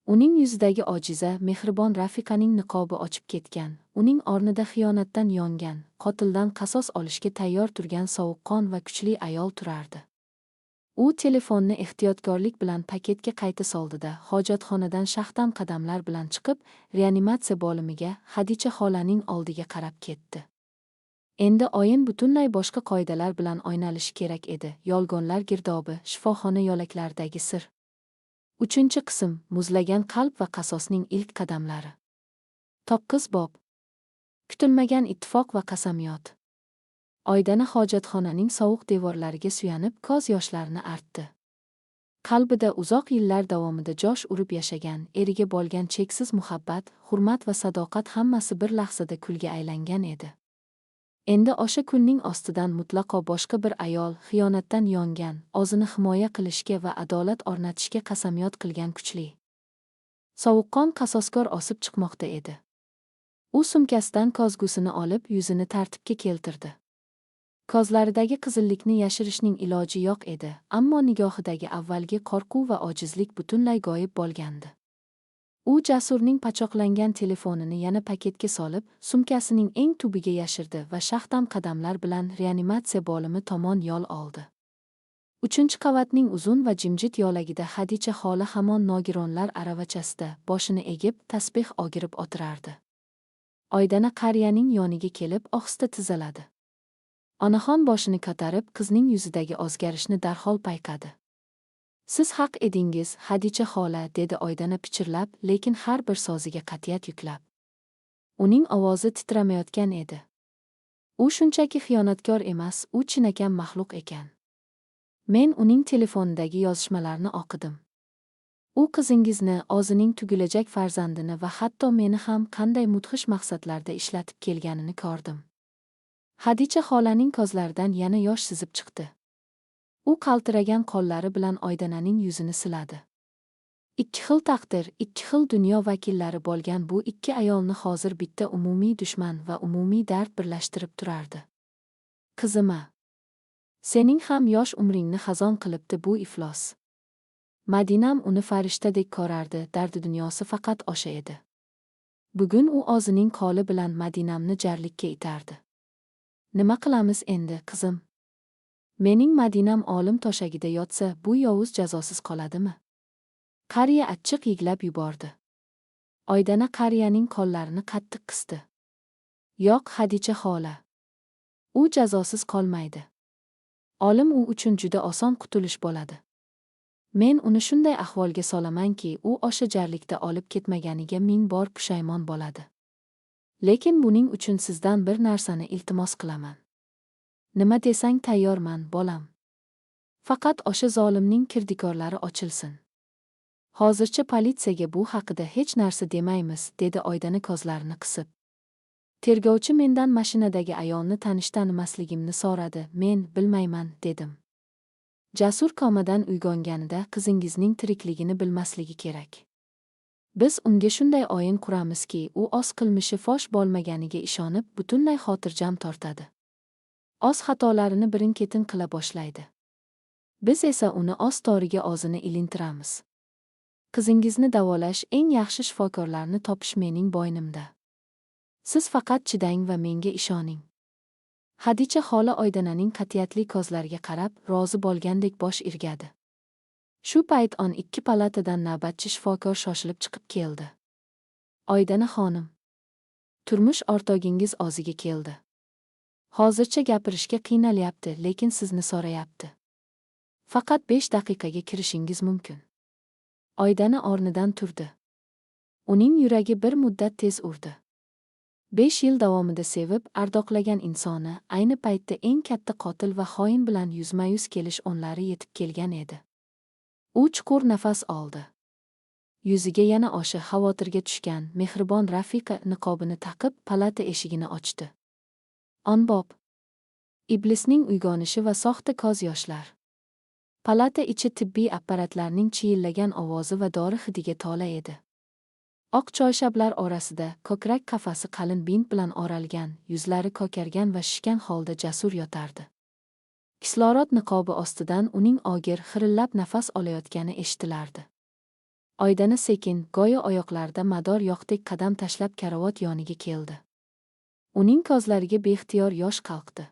Uning yuzidagi ojiza, mehribon Rafiqaning niqobi ochib ketgan, uning o'rnida xiyonatdan yongan, qotildan qasos olishga tayyor turgan sovuqqon va kuchli ayol turardi. U telefonni ehtiyotkorlik bilan paketga qayta soldida, hojatxonadan shaxdam qadamlar bilan chiqib, reanimatsiya bo'limiga, Xadicha xolaning oldiga qarab ketdi. Endi oyin butunlay boshqa qoidalar bilan o'ynalishi kerak edi. Yolg'onlar girdobi, shifoxona yo'laklaridagi sir. 3-qism: muzlagan qalb va qasosning ilk qadamlari. 9 bob. Kutilmagan ittifoq va qasamyod. Oydana hojatxonaning sovuq devorlariga suyanib, ko'z yoshlarini artdi. Qalbida uzoq yillar davomida josh urib yashagan, eriga bo'lgan cheksiz muhabbat, hurmat va sadoqat hammasi bir lahzada kulga aylangan edi. Endi o'sha kulning ostidan mutlaqo boshqa bir ayol, xiyonatdan yongan, o'zini himoya qilishga va adolat o'rnatishga qasamyod qilgan kuchli sovuqqon qasoskor osib chiqmoqda edi. U sumkasidan ko'zgusini olib, yuzini tartibga keltirdi. Ko'zlaridagi qizillikni yashirishning iloji yo'q edi, ammo nigohidagi avvalgi qo'rquv va ojizlik butunlay g'oyib bo'lgandi. U Jasurning pachoqlangan telefonini yana paketga solib, sumkasining eng tubiga yashirdi va shaxdam qadamlar bilan reanimatsiya bo'limi tomon yo'l oldi. 3-qavatning uzun va jimjit yo'lagida Xadicha xola hamon nogironlar aravachasida, boshini egib, tasbeh o'girib o'tirardi. Oydana qariyaning yoniga kelib, ohista tizaladi. Onaxon boshini ko'tarib, qizning yuzidagi o'zgarishni darhol payqadi. Siz haq edingiz, Xadicha xola, dedi Oydana pichirlab, lekin har bir so'ziga qat'iyat yuklab. Uning ovozi titramayotgan edi. U shunchaki xiyonatkor emas, u chinakam maxluq ekan. Men uning telefonidagi yozishmalarni o'qidim. U qizingizni, o'zining tug'ilajak farzandini va hatto meni ham qanday mudhish maqsadlarda ishlatib kelganini ko'rdim. Xadicha xolaning ko'zlaridan yana yosh sizib chiqdi. U qaltiragan qo'llari bilan Oydananing yuzini siladi. 2 xil taqdir, 2 xil dunyo vakillari bo'lgan bu ikki ayolni hozir bitta umumiy dushman va umumiy dard birlashtirib turardi. Qizima, sening ham yosh umringni xazon qilibdi bu iflos. Madinam uni farishtadek ko'rardi, dardi dunyosi faqat o'sha edi. Bugun u o'zining qo'li bilan Madinamni jarlikka itardi. Nima qilamiz endi, qizim? Mening Madinam olim to'shagida yotsa, bu yovuz jazosiz qoladimi? Qariya achchiq yiglab yubordi. Oydana qariyaning qo'llarini qattiq qisdi. Yo'q, Xadicha xola. U jazosiz qolmaydi. Olim u uchun juda oson qutulish bo'ladi. Men uni shunday ahvolga solamanki, u o'sha jarlikda olib ketmaganiga 1000 bor pushaymon bo'ladi. Lekin buning uchun sizdan bir narsani iltimos qilaman. Nima desang tayyorman, bolam. Faqat o'sha zolimning kirdikorlari ochilsin. Hozircha politsiyaga bu haqida hech narsa demaymiz, dedi Oydana ko'zlarini qisib. Tergovchi mendan mashinadagi ayolni tanish-tanimasligimni so'radi. Men bilmayman, dedim. Jasur komadan uyg'onganida qizingizning tirikligini bilmasligi kerak. Biz unga shunday o'yin quramizki, u o'z qilmishi fosh bo'lmaganiga ishonib, butunlay xotirjam tortadi. O'z xatolarini birin-ketin qila boshlaydi. Biz esa uni o'z toriga o'zini ilintiramiz. Qizingizni davolash, eng yaxshi shifokorlarni topish mening bo'ynimda. Siz faqat chidang va menga ishoning. Xadicha xola Oydananing qat'iyatli ko'zlariga qarab, rozi bo'lgandek bosh irgadi. Shu payt 12 palatadan navbatchi shifokor shoshilib chiqib keldi. Oydana xonim, turmush o'rtog'ingiz o'ziga keldi. Hozircha gapirishga qiynalyapti, lekin sizni so'rayapti. Faqat 5 daqiqaga kirishingiz mumkin. Oydana o'rnidan turdi. Uning yuragi bir muddat tez urdi. 5 yil davomida sevib, ardoqlagan insoni ayni paytda eng katta qotil va xoin bilan yuzma-yuz kelish onlari yetib kelgan edi. U chuqur nafas oldi. Yuziga yana o'sha xavotirga tushgan mehribon Rafiqa niqobini taqib, palata eshigini ochdi. Onbob. Iblisning uyg'onishi va soxta ko'z yoshlar. Palata ichi tibbiy apparatlarning chiyillagan ovozi va dori hidiga to'la edi. Oq choyshablar orasida ko'krak qafasi qalin bint bilan o'ralgan, yuzlari ko'kargan va shishgan holda Jasur yotardi. Kislorod niqobi ostidan uning og'ir, xirillab nafas olayotgani eshitilardi. Oydana sekin, go'yo oyoqlarida mador yoqdek qadam tashlab karavot yoniga keldi. Uning ko'zlariga beixtiyor yosh qalqdi.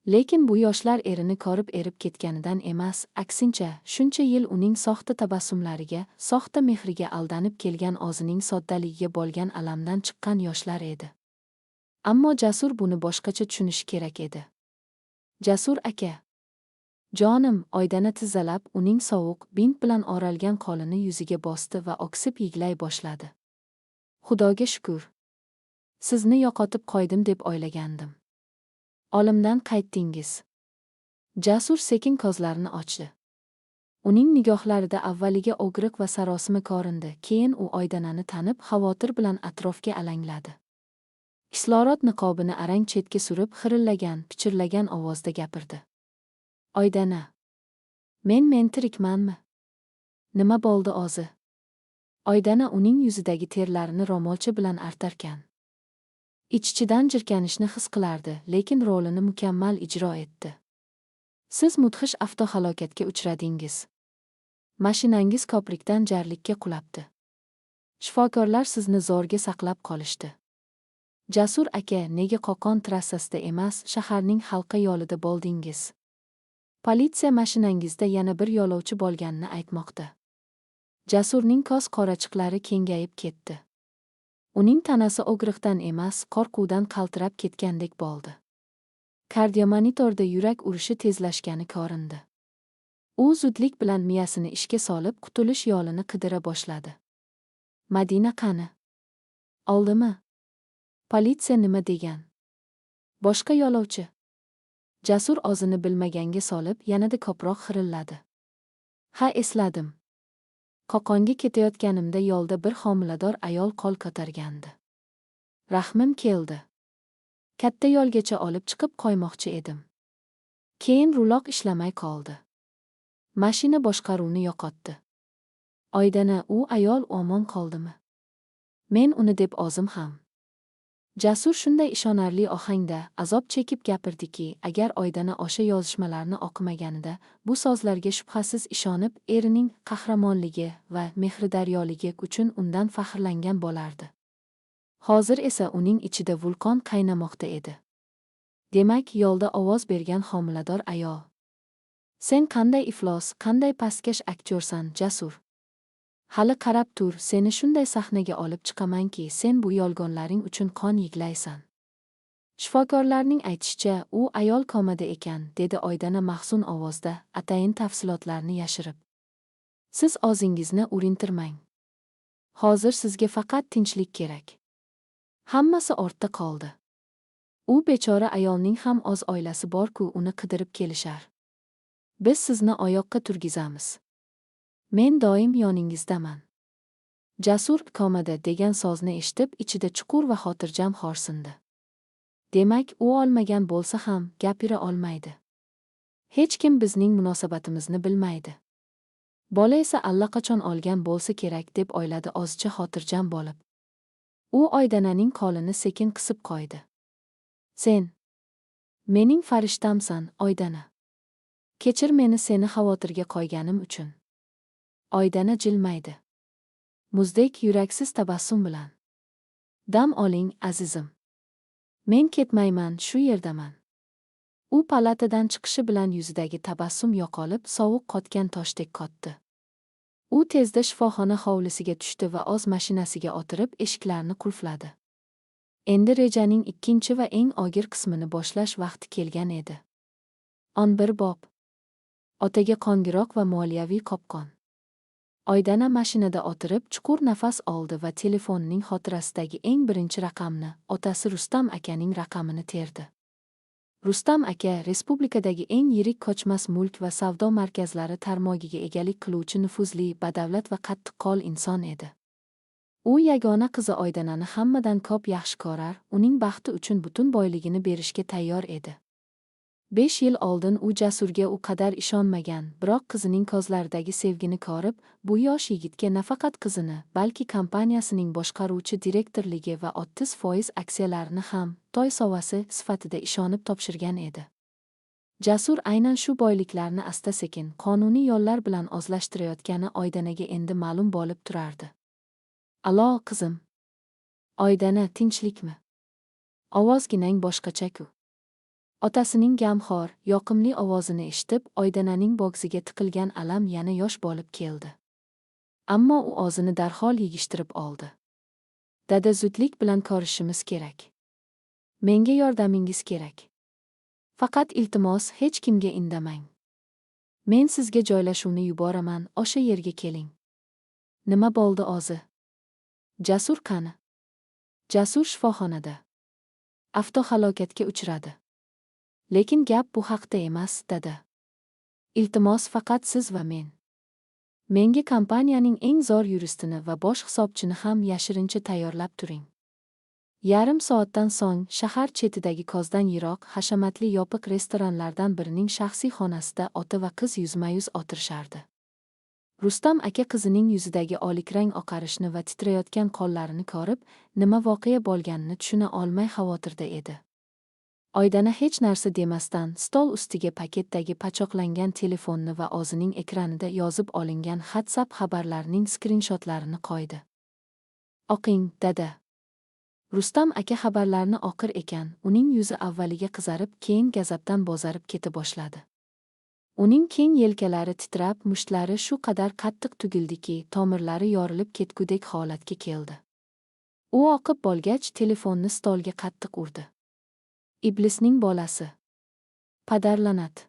Lekin bu yoshlar erini ko'rib erib ketganidan emas, aksincha, shuncha yil uning soxta tabassumlariga, soxta mehriga aldanib kelgan o'zining soddaligiga bo'lgan alamdan chiqqan yoshlar edi. Ammo Jasur buni boshqacha tushunishi kerak edi. Jasur aka. Jonim, Oydana tizzalab uning sovuq, bint bilan o'ralgan qo'lini yuziga bosdi va oksib yiglay boshladi. Xudoga shukr. Sizni yo'qotib qo'ydim deb o'ylagandim. Olimdan qaytdingiz. Jasur sekin ko'zlarini ochdi. Uning nigohlarida avvaliga o'g'riq va sarosima ko'rindi, keyin u Oydanani tanib, xavotir bilan atrofga alangladi. Kislorod niqobini arang chetga surib, xirillagan, pichirlagan ovozda gapirdi. Oydana. Men tirikmanmi? Nima bo'ldi o'zi? Oydana uning yuzidagi terlarini ro'molcha bilan artarkan. Ich-ichidan jirkanishni his qilardi, lekin rolini mukammal ijro etdi. Siz mudhish avtohalokatga uchradingiz. Mashinangiz ko'prikdan jarlikka qulabdi. Shifokorlar sizni zo'rga saqlab qolishdi. Jasur aka, nega Qo'qon trassasida emas, shaharning halqa yo'lida bo'ldingiz? Politsiya mashinangizda yana bir yo'lovchi bo'lganini aytmoqda. Jasurning ko'z qorachiqlari kengayib ketdi. Uning tanasi og'riqdan emas, qo'rquvdan qaltirab ketgandek bo'ldi. Kardiomonitorda yurak urishi tezlashgani ko'rindi. U zudlik bilan miyasini ishga solib, qutulish yo'lini qidira boshladi. Madina qani? Oldimi? Politsiya nima degan? Boshqa yo'lovchi. Jasur o'zini bilmaganga solib, yanada ko'proq xirilladi. Ha, esladim. Qo'qonga ketayotganimda yo'lda bir homilador ayol qo'l ko'targandi. Rahmim keldi. Katta yo'lgacha olib chiqib qo'ymoqchi edim. Keyin ruloq ishlamay qoldi. Mashina boshqaruvni yo'qotdi. Oydana, u ayol omon qoldimi? Men uni deb o'zim ham. Jasur shunday ishonarli ohangda, azob chekib gapirdiki, agar Oydana o'sha yozishmalarni o'qimaganida, bu so'zlarga shubhasiz ishonib, erining qahramonligi va mehridaryoligi uchun undan faxrlangan bo'lardi. Hozir esa uning ichida vulqon qaynamoqda edi. Demak, yo'lda ovoz bergan homilador ayol. Sen qanday iflos, qanday pastkash aktyorsan, Jasur. Hali qarab tur, seni shunday sahnaga olib chiqamanki, sen bu yolg'onlaring uchun qon yig'laysan. Shifokorlarning aytishicha, u ayol komada ekan, dedi Oydana mahzun ovozda, atayin tafsilotlarni yashirib. Siz o'zingizni urintirmang. Hozir sizga faqat tinchlik kerak. Hammasi ortda qoldi. U bechora ayolning ham o'z oilasi bor-ku, uni qidirib kelishar. Biz sizni oyoqqa turgizamiz. Men doim yoningizdaman. Jasur komada degan so'zni eshitib, ichida chuqur va xotirjam xo'rsindi. Demak, u olmagan bo'lsa ham gapira olmaydi. Hech kim bizning munosabatimizni bilmaydi. Bola esa allaqachon olgan bo'lsa kerak deb o'yladi ozcha xotirjam bo'lib. U Oydananing qo'lini sekin qisib qo'ydi. Sen mening farishtamsan, Oydana. Kechir meni seni xavotirga qo'yganim uchun. Oydana jilmaydi. Muzdek yuraksiz tabassum bilan. Dam oling, azizim. Men ketmayman, shu yerdaman. U palatadan chiqishi bilan yuzidagi tabassum yo'qolib, sovuq qotgan toshdek qotdi. U tezda shifoxona hovlisiga tushdi va o'z mashinasiga o'tirib, eshiklarni qulfladi. Endi rejaning ikkinchi va eng og'ir qismini boshlash vaqti kelgan edi. 11 bob. Otaga qo'ng'iroq va moliyaviy qopqon. Oydana mashinada o'tirib, chuqur nafas oldi va telefonining xotirasidagi eng birinchi raqamni, otasi Rustam akaning raqamini terdi. Rustam aka respublikadagi eng yirik ko'chmas mulk va savdo markazlari tarmogiga egalik qiluvchi nufuzli, badavlat va qattiqqo'l inson edi. U yagona qizi Oydanani hammadan ko'p yaxshi ko'rar, uning baxti uchun butun boyligini berishga tayyor edi. 5 yil oldin u Jasurga u qadar ishonmagan, biroq qizining ko'zlaridagi sevgini ko'rib, bu yosh yigitga nafaqat qizini, balki kompaniyasining boshqaruvchi direktorligi va 30% aksiyalarini ham to'y sovg'asi sifatida ishonib topshirgan edi. Jasur aynan shu boyliklarni asta-sekin, qonuniy yo'llar bilan ozlashtirayotgani Oydanaga endi ma'lum bo'lib turardi. "Alo, qizim. Oydana, tinchlikmi? Ovozginang boshqacha-ku." Otasining gamxo'r, yoqimli ovozini eshitib, Oydananing bo'g'ziga tiqilgan alam yana yosh bo'lib keldi. Ammo u o'zini darhol yig'ishtirib oldi. "Dada, zudlik bilan ko'rishimiz kerak. Menga yordamingiz kerak. Faqat iltimos, hech kimga indamang. Men sizga joylashuvni yuboraman, o'sha yerga keling." "Nima bo'ldi o'zi? Jasur qani?" "Jasur shifoxonada. Avtohalokatga uchradi. Lekin gap bu haqda emas, dada. Iltimos, faqat siz va men. Menga kompaniyaning eng zo'r yuristini va bosh hisobchini ham yashirincha tayyorlab turing. Yarim soatdan so'ng shahar chetidagi ko'zdan yiroq, hashamatli yopiq restoranlardan birining shaxsiy xonasida ota va qiz yuzma-yuz o'tirishardi. Rustam aka qizining yuzidagi olikrang oqarishni va titrayotgan qo'llarini ko'rib, nima voqea bo'lganini tushuna olmay xavotirda edi. Oydana hech narsa demasdan stol ustiga paketdagi pachoqlangan telefonni va o'zining ekranida yozib olingan WhatsApp xabarlarining skrinshotlarini qo'ydi. "O'qing, dada." Rustam aka xabarlarni o'qir ekan, uning yuzi avvaliga qizarib, keyin gazabdan bo'zarib keta boshladi. Uning keng yelkalari titrab, mushtlari shu qadar qattiq tugildiki, tomirlari yorilib ketgudek holatga keldi. U o'qib bo'lgach, telefonni stolga qattiq urdi. "Iblisning bolasi! Padarlanat!"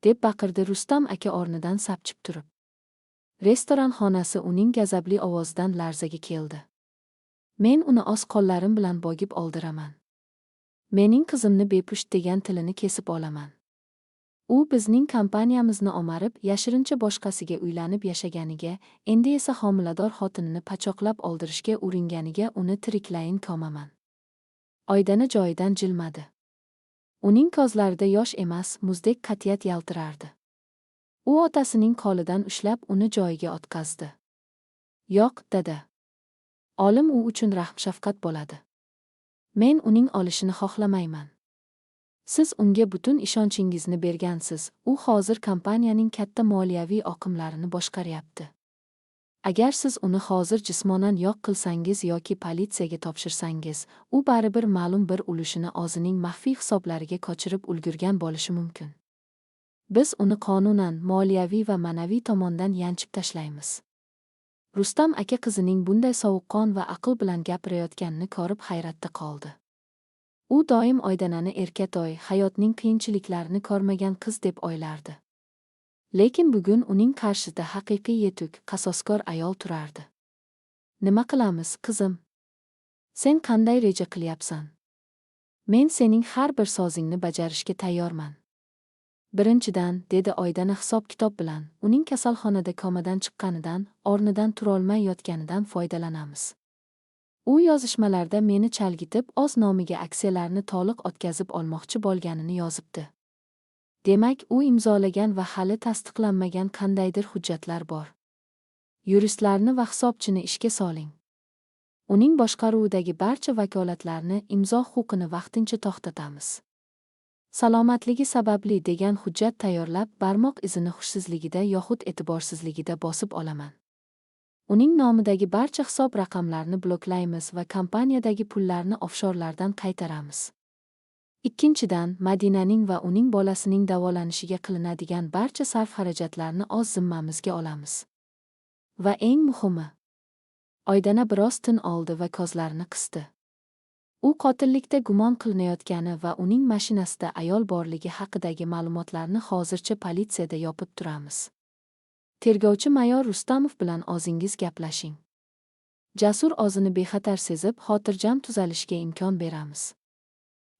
deb baqirdi Rustam aka o'rnidan sapchib turib. Restoran xonasi uning gazabli ovozidan larzaga keldi. "Men uni o'z qo'llarim bilan bo'g'ib oldiraman. Mening qizimni bepusht degan tilini kesib olaman. U bizning kompaniyamizni omarib, yashirincha boshqasiga uylanib yashaganiga, endi esa homilador xotinini pachoqlab oldirishga uringaniga uni tiriklayin ko'maman." Oydana joyidan jilmadi. Uning ko'zlarida yosh emas, muzdek qat'iyat yaltirardi. U otasining qo'lidan ushlab, uni joyiga o'tqazdi. "Yo'q, dada. Olim u uchun rahm-shafqat bo'ladi. Men uning olishini xohlamayman. Siz unga butun ishonchingizni bergansiz, u hozir kompaniyaning katta moliyaviy oqimlarini boshqaryapti. Agar siz uni hozir jismonan yo'q qilsangiz yoki politsiyaga topshirsangiz, u baribir ma'lum bir ulushini o'zining maxfiy hisoblariga ko'chirib ulgurgan bo'lishi mumkin. Biz uni qonunan, moliyaviy va ma'naviy tomondan yanchib tashlaymiz." Rustam aka qizining bunday sovuqqon va aql bilan gapirayotganini ko'rib hayratda qoldi. U doim Oydanani erkatoy, hayotning qiyinchiliklarini ko'rmagan qiz deb o'ylardi. Lekin bugun uning qarshida haqiqiy yetuk, qasoskor ayol turardi. "Nima qilamiz, qizim? Sen qanday reja qilyapsan? Men sening har bir so'zingni bajarishga tayyorman." "Birinchidan," dedi Oydana hisob-kitob bilan, "uning kasalxonada komadan chiqqanidan, o'rnidan turolmay yotganidan foydalanamiz. U yozishmalarda meni chalgitib, o'z nomiga aksiyalarni to'liq o'tkazib olmoqchi bo'lganini yozibdi. Demak, u imzolagan va hali tasdiqlanmagan qandaydir hujjatlar bor. Yuristlarni va hisobchini ishga soling. Uning boshqaruvidagi barcha vakolatlarni, imzo huquqini vaqtincha to'xtatamiz. Salomatligi sababli degan hujjat tayyorlab, barmoq izini xushsizligida yoxud e'tiborsizligida bosib olaman. Uning nomidagi barcha hisob raqamlarini bloklaymiz va kompaniyadagi pullarni offshorlardan qaytaramiz. Ikkinchidan, Madinaning va uning bolasining davolanishiga qilinadigan barcha sarf-xarajatlarni o'z zimmamizga olamiz. Va eng muhimi..." Oydana biroz tin oldi va ko'zlarini qisdi. U qotillikda gumon qilinayotgani va uning mashinasida ayol borligi haqidagi ma'lumotlarni hozircha politsiyada yopib turamiz. Tergovchi mayor Rustamov bilan o'zingiz gaplashing. Jasur o'zini bexatar sezib, xotirjam tuzalishiga imkon beramiz.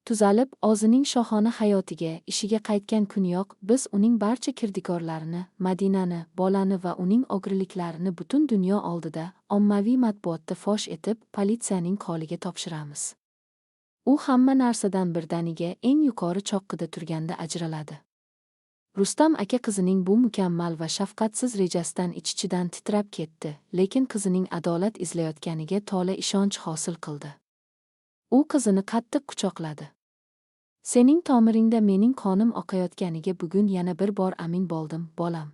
Tuzalib, o'zining shohona hayotiga, ishiga qaytgan kuniyoq biz uning barcha kirdikorlarini, Madinani, bolani va uning o'g'riliklarini butun dunyo oldida, ommaviy matbuotda fosh etib, politsiyaning qo'liga topshiramiz. U hamma narsadan birdaniga eng yuqori cho'qqida turganda ajraladi. Rustam aka qizining bu mukammal va shafqatsiz rejasidan ich-ichidan titrab ketdi, lekin qizining adolat izlayotganiga to'la ishonch hosil qildi. U qizini qattiq quchoqladi. Sening tomiringda mening qonim oqayotganiga bugun yana bir bor amin bo'ldim, bolam.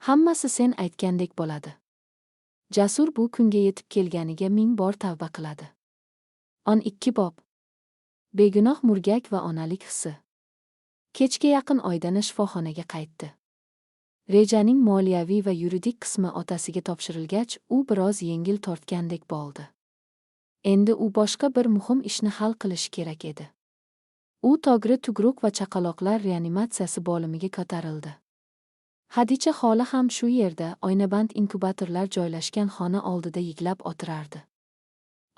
Hammasi sen aytgandek bo'ladi. Jasur bu kunga yetib kelganiga ming bor tavba qiladi. 12 bob. Begunoh murgak va onalik hissi. Kechga yaqin Oydana shifoxonaga qaytdi. Rejaning moliyaviy va yuridik qismi otasiga topshirilgach, u biroz yengil tortgandek bo'ldi. Endi u boshqa bir muhim ishni hal qilishi kerak edi. U togri tugruk va chaqaloqlar reanimatsiyasi bo'limiga ko'tarildi. Hadicha xola ham shu yerda oynaband inkubatorlar joylashgan xona oldida yiglab o'tirardi.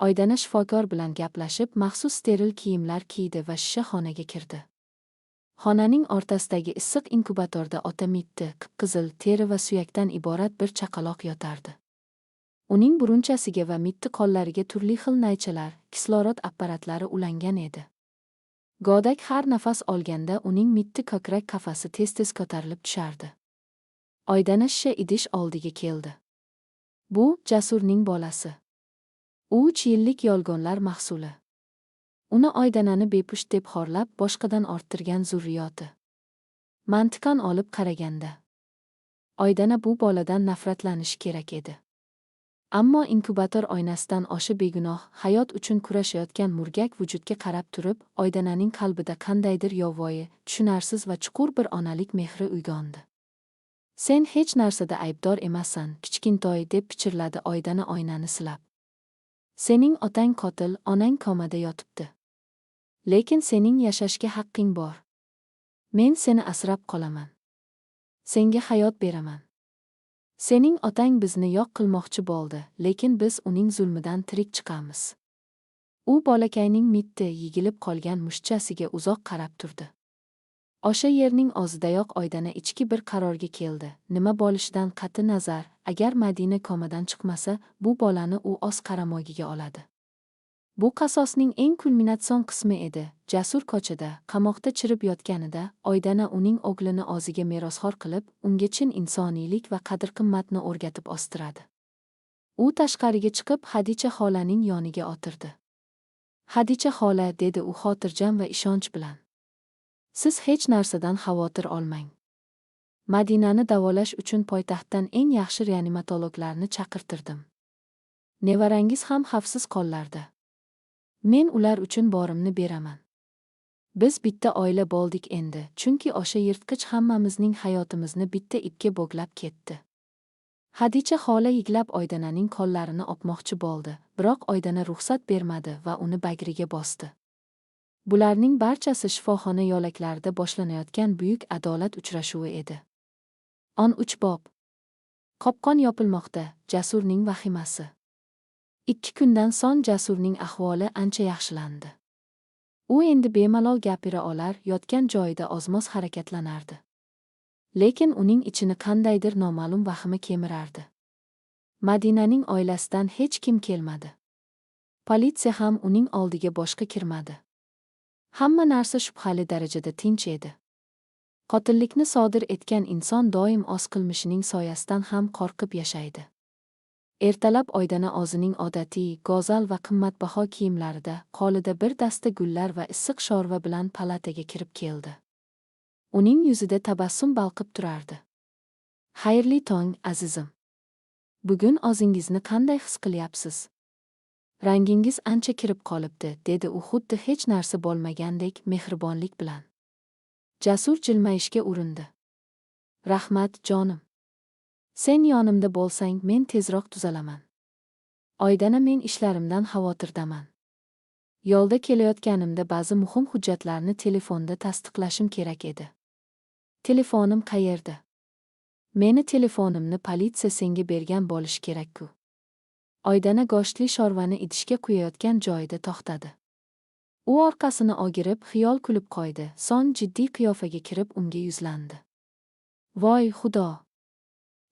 Oydana shifokor bilan gaplashib, maxsus steril kiyimlar kiydi va shisha xonaga kirdi. Xonaning o'rtasidagi issiq inkubatorda ota mitti, qizil teri va suyakdan iborat bir chaqaloq yotardi. Uning burunchasiga va mitti qo'llariga turli xil naychalar, kislorod apparatlari ulangan edi. Go'dak har nafas olganda uning mitti ko'krak qafasi tez-tez ko'tarilib tushardi. Oydana shisha idish oldiga keldi. Bu Jasurning bolasi. U 3 yillik yolg'onlar mahsuli. Uni Oydanani bepusht deb xorlab, boshqadan orttirgan zurriyoti. Mantiqan olib qaraganda Oydana bu boladan nafratlanishi kerak edi. Ammo inkubator oynasidan oshi begunoh, hayot uchun kurashayotgan murgak vujudga qarab turib, Oydananing qalbida qandaydir yovvoyi, tushunarsiz va chuqur bir onalik mehri uyg'ondi. Sen hech narsada aybdor emassan, kichkintoy, deb pichirladi Oydana oynani silab. Sening otang qotil, onang komada yotibdi. Lekin sening yashashga haqqing bor. Men seni asrab qolaman. Senga hayot beraman. Sening otang bizni yo'q qilmoqchi bo'ldi, lekin biz uning zulmidan tirik chiqamiz. U bolakayning mitti yigilib qolgan mushchasiga uzoq qarab turdi. O'sha yerning o'zidayoq Oydana ichki bir qarorga keldi. Nima bo'lishidan qat'i nazar, agar Madina komadan chiqmasa, bu bolani u o'z qaramogiga oladi. Bu qasosning eng kulminatsion qismi edi. Jasur ko'chada, qamoqda chirib yotganida, Oydana uning o'g'lini o'ziga merosxo'r qilib, unga chin insoniylik va qadr-qimmatni o'rgatib o'stiradi. U tashqariga chiqib, Hadicha xolaning yoniga o'tirdi. Hadicha xola, dedi u xotirjam va ishonch bilan. Siz hech narsadan xavotir olmang. Madinani davolash uchun poytaxtdan eng yaxshi reanimatologlarni chaqirtirdim. Nevarangiz ham xavfsiz qo'llarda. Men ular uchun borimni beraman. Biz bitta oila bo'ldik endi, chunki o'sha yirtqich hammamizning hayotimizni bitta ipga bog'lab ketdi. Hadicha xola yiglab Oydananing qo'llarini o'pmoqchi bo'ldi, biroq Oydana ruxsat bermadi va uni bagriga bosdi. Bularning barchasi shifoxona yo'laklarida boshlanayotgan buyuk adolat uchrashuvi edi. 13 bob. Qopqon yopilmoqda, Jasurning vahimasi. 2 kundan so'ng Jasurning ahvoli ancha yaxshilandi. U endi bemalol gapira olar, yotgan joyida ozmoz harakatlanardi. Lekin uning ichini qandaydir noma'lum vahima kemirardi. Madinaning oilasidan hech kim kelmadi. Politsiya ham uning oldiga boshqa kirmadi. Hamma narsa shubhali darajada tinch edi. Qotillikni sodir etgan inson doim o'z qilmishining soyasidan ham qo'rqib yashaydi. Ertalab Oydana o'zining odatiy, go'zal va qimmatbaho kiyimlarida, qo'lida bir dasta gullar va issiq sho'rva bilan palataga kirib keldi. Uning yuzida tabassum balqib turardi. Xayrli tong, azizim. Bugun o'zingizni qanday his qilyapsiz? Rangingiz ancha kirib qolibdi, dedi u xuddi hech narsa bo'lmagandek mehribonlik bilan. Jasur jilmayishga urindi. Rahmat, jonim. Sen yonimda bo'lsang, men tezroq tuzalaman. Oydana, men ishlarimdan xavotirdaman. Yo'lda kelayotganimda ba'zi muhim hujjatlarni telefonda tasdiqlashim kerak edi. Telefonim qayerda? Meni telefonimni politsiya senga bergan bo'lishi kerak-ku. Oydana go'shtli sho'rvani idishga quyayotgan joyida to'xtadi. U orqasini o'girib, xiyol kulib qo'ydi, so'ng jiddiy qiyofaga kirib unga yuzlandi. Voy xudo!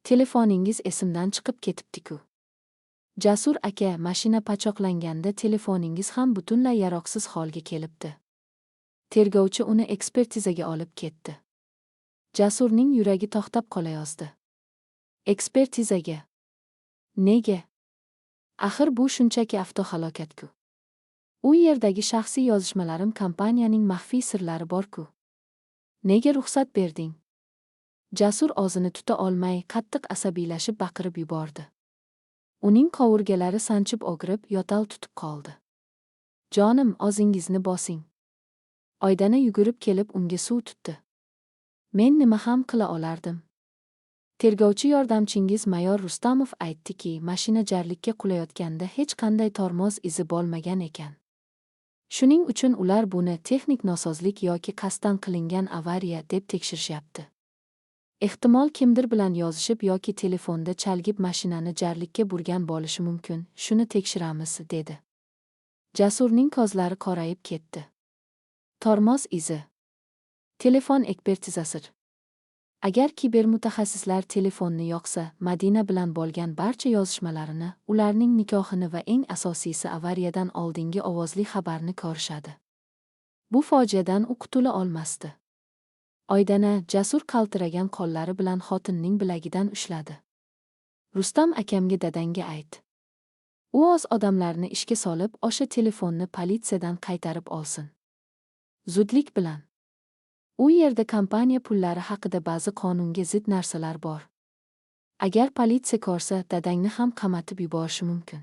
Telefoningiz esimdan chiqib ketibdi-ku. Jasur aka, mashina pachoqlanganda telefoningiz ham butunlay yaroqsiz holga kelibdi. Tergovchi uni ekspertizaga olib ketdi. Jasurning yuragi to'xtab qolayozdi. Ekspertizaga? Nega? Axir bu shunchaki avtohalokat-ku. U yerdagi shaxsiy yozishmalarim kompaniyaning maxfiy sirlari bor-ku. Nega ruxsat berding? Jasur og'zini tuta olmay, qattiq asabiylashib baqirib yubordi. Uning qovurgalari sanchib og'rib, yo'tal tutib qoldi. Jonim, og'zingizni bosing. Oydana yugurib kelib unga suv tutdi. Men nima ham qila olardim? Tergovchi yordamchingiz mayor Rustamov aytdiki, mashina jarlikka qulayotganda hech qanday tormoz izi bo'lmagan ekan. Shuning uchun ular buni texnik nosozlik yoki qasddan qilingan avariya deb tekshirishyapti. Ehtimol kimdir bilan yozishib yoki telefonda chalgib mashinani jarlikka burgan bo'lishi mumkin. Shuni tekshiramiz, dedi. Jasurning ko'zlari qorayib ketdi. Tormoz izi. Telefon ekspertizasi. Agar kibermutaxassislar telefonni yoqsa, Madina bilan bo'lgan barcha yozishmalarini, ularning nikohini va eng asosiysi avariyadan oldingi ovozli xabarni ko'rishadi. Bu fojiadan u qutula olmasdi. Oydana Jasur qaltiragan qo'llari bilan xotinning bilagidan ushladi. Rustam akamga dadangga ayt. U o'z odamlarini ishga solib, o'sha telefonni politsiyadan qaytarib olsin. Zudlik bilan. U yerda kompaniya pullari haqida ba'zi qonunga zid narsalar bor. Agar politsiya ko'rsa, dadangni ham qamatib yuborishi mumkin.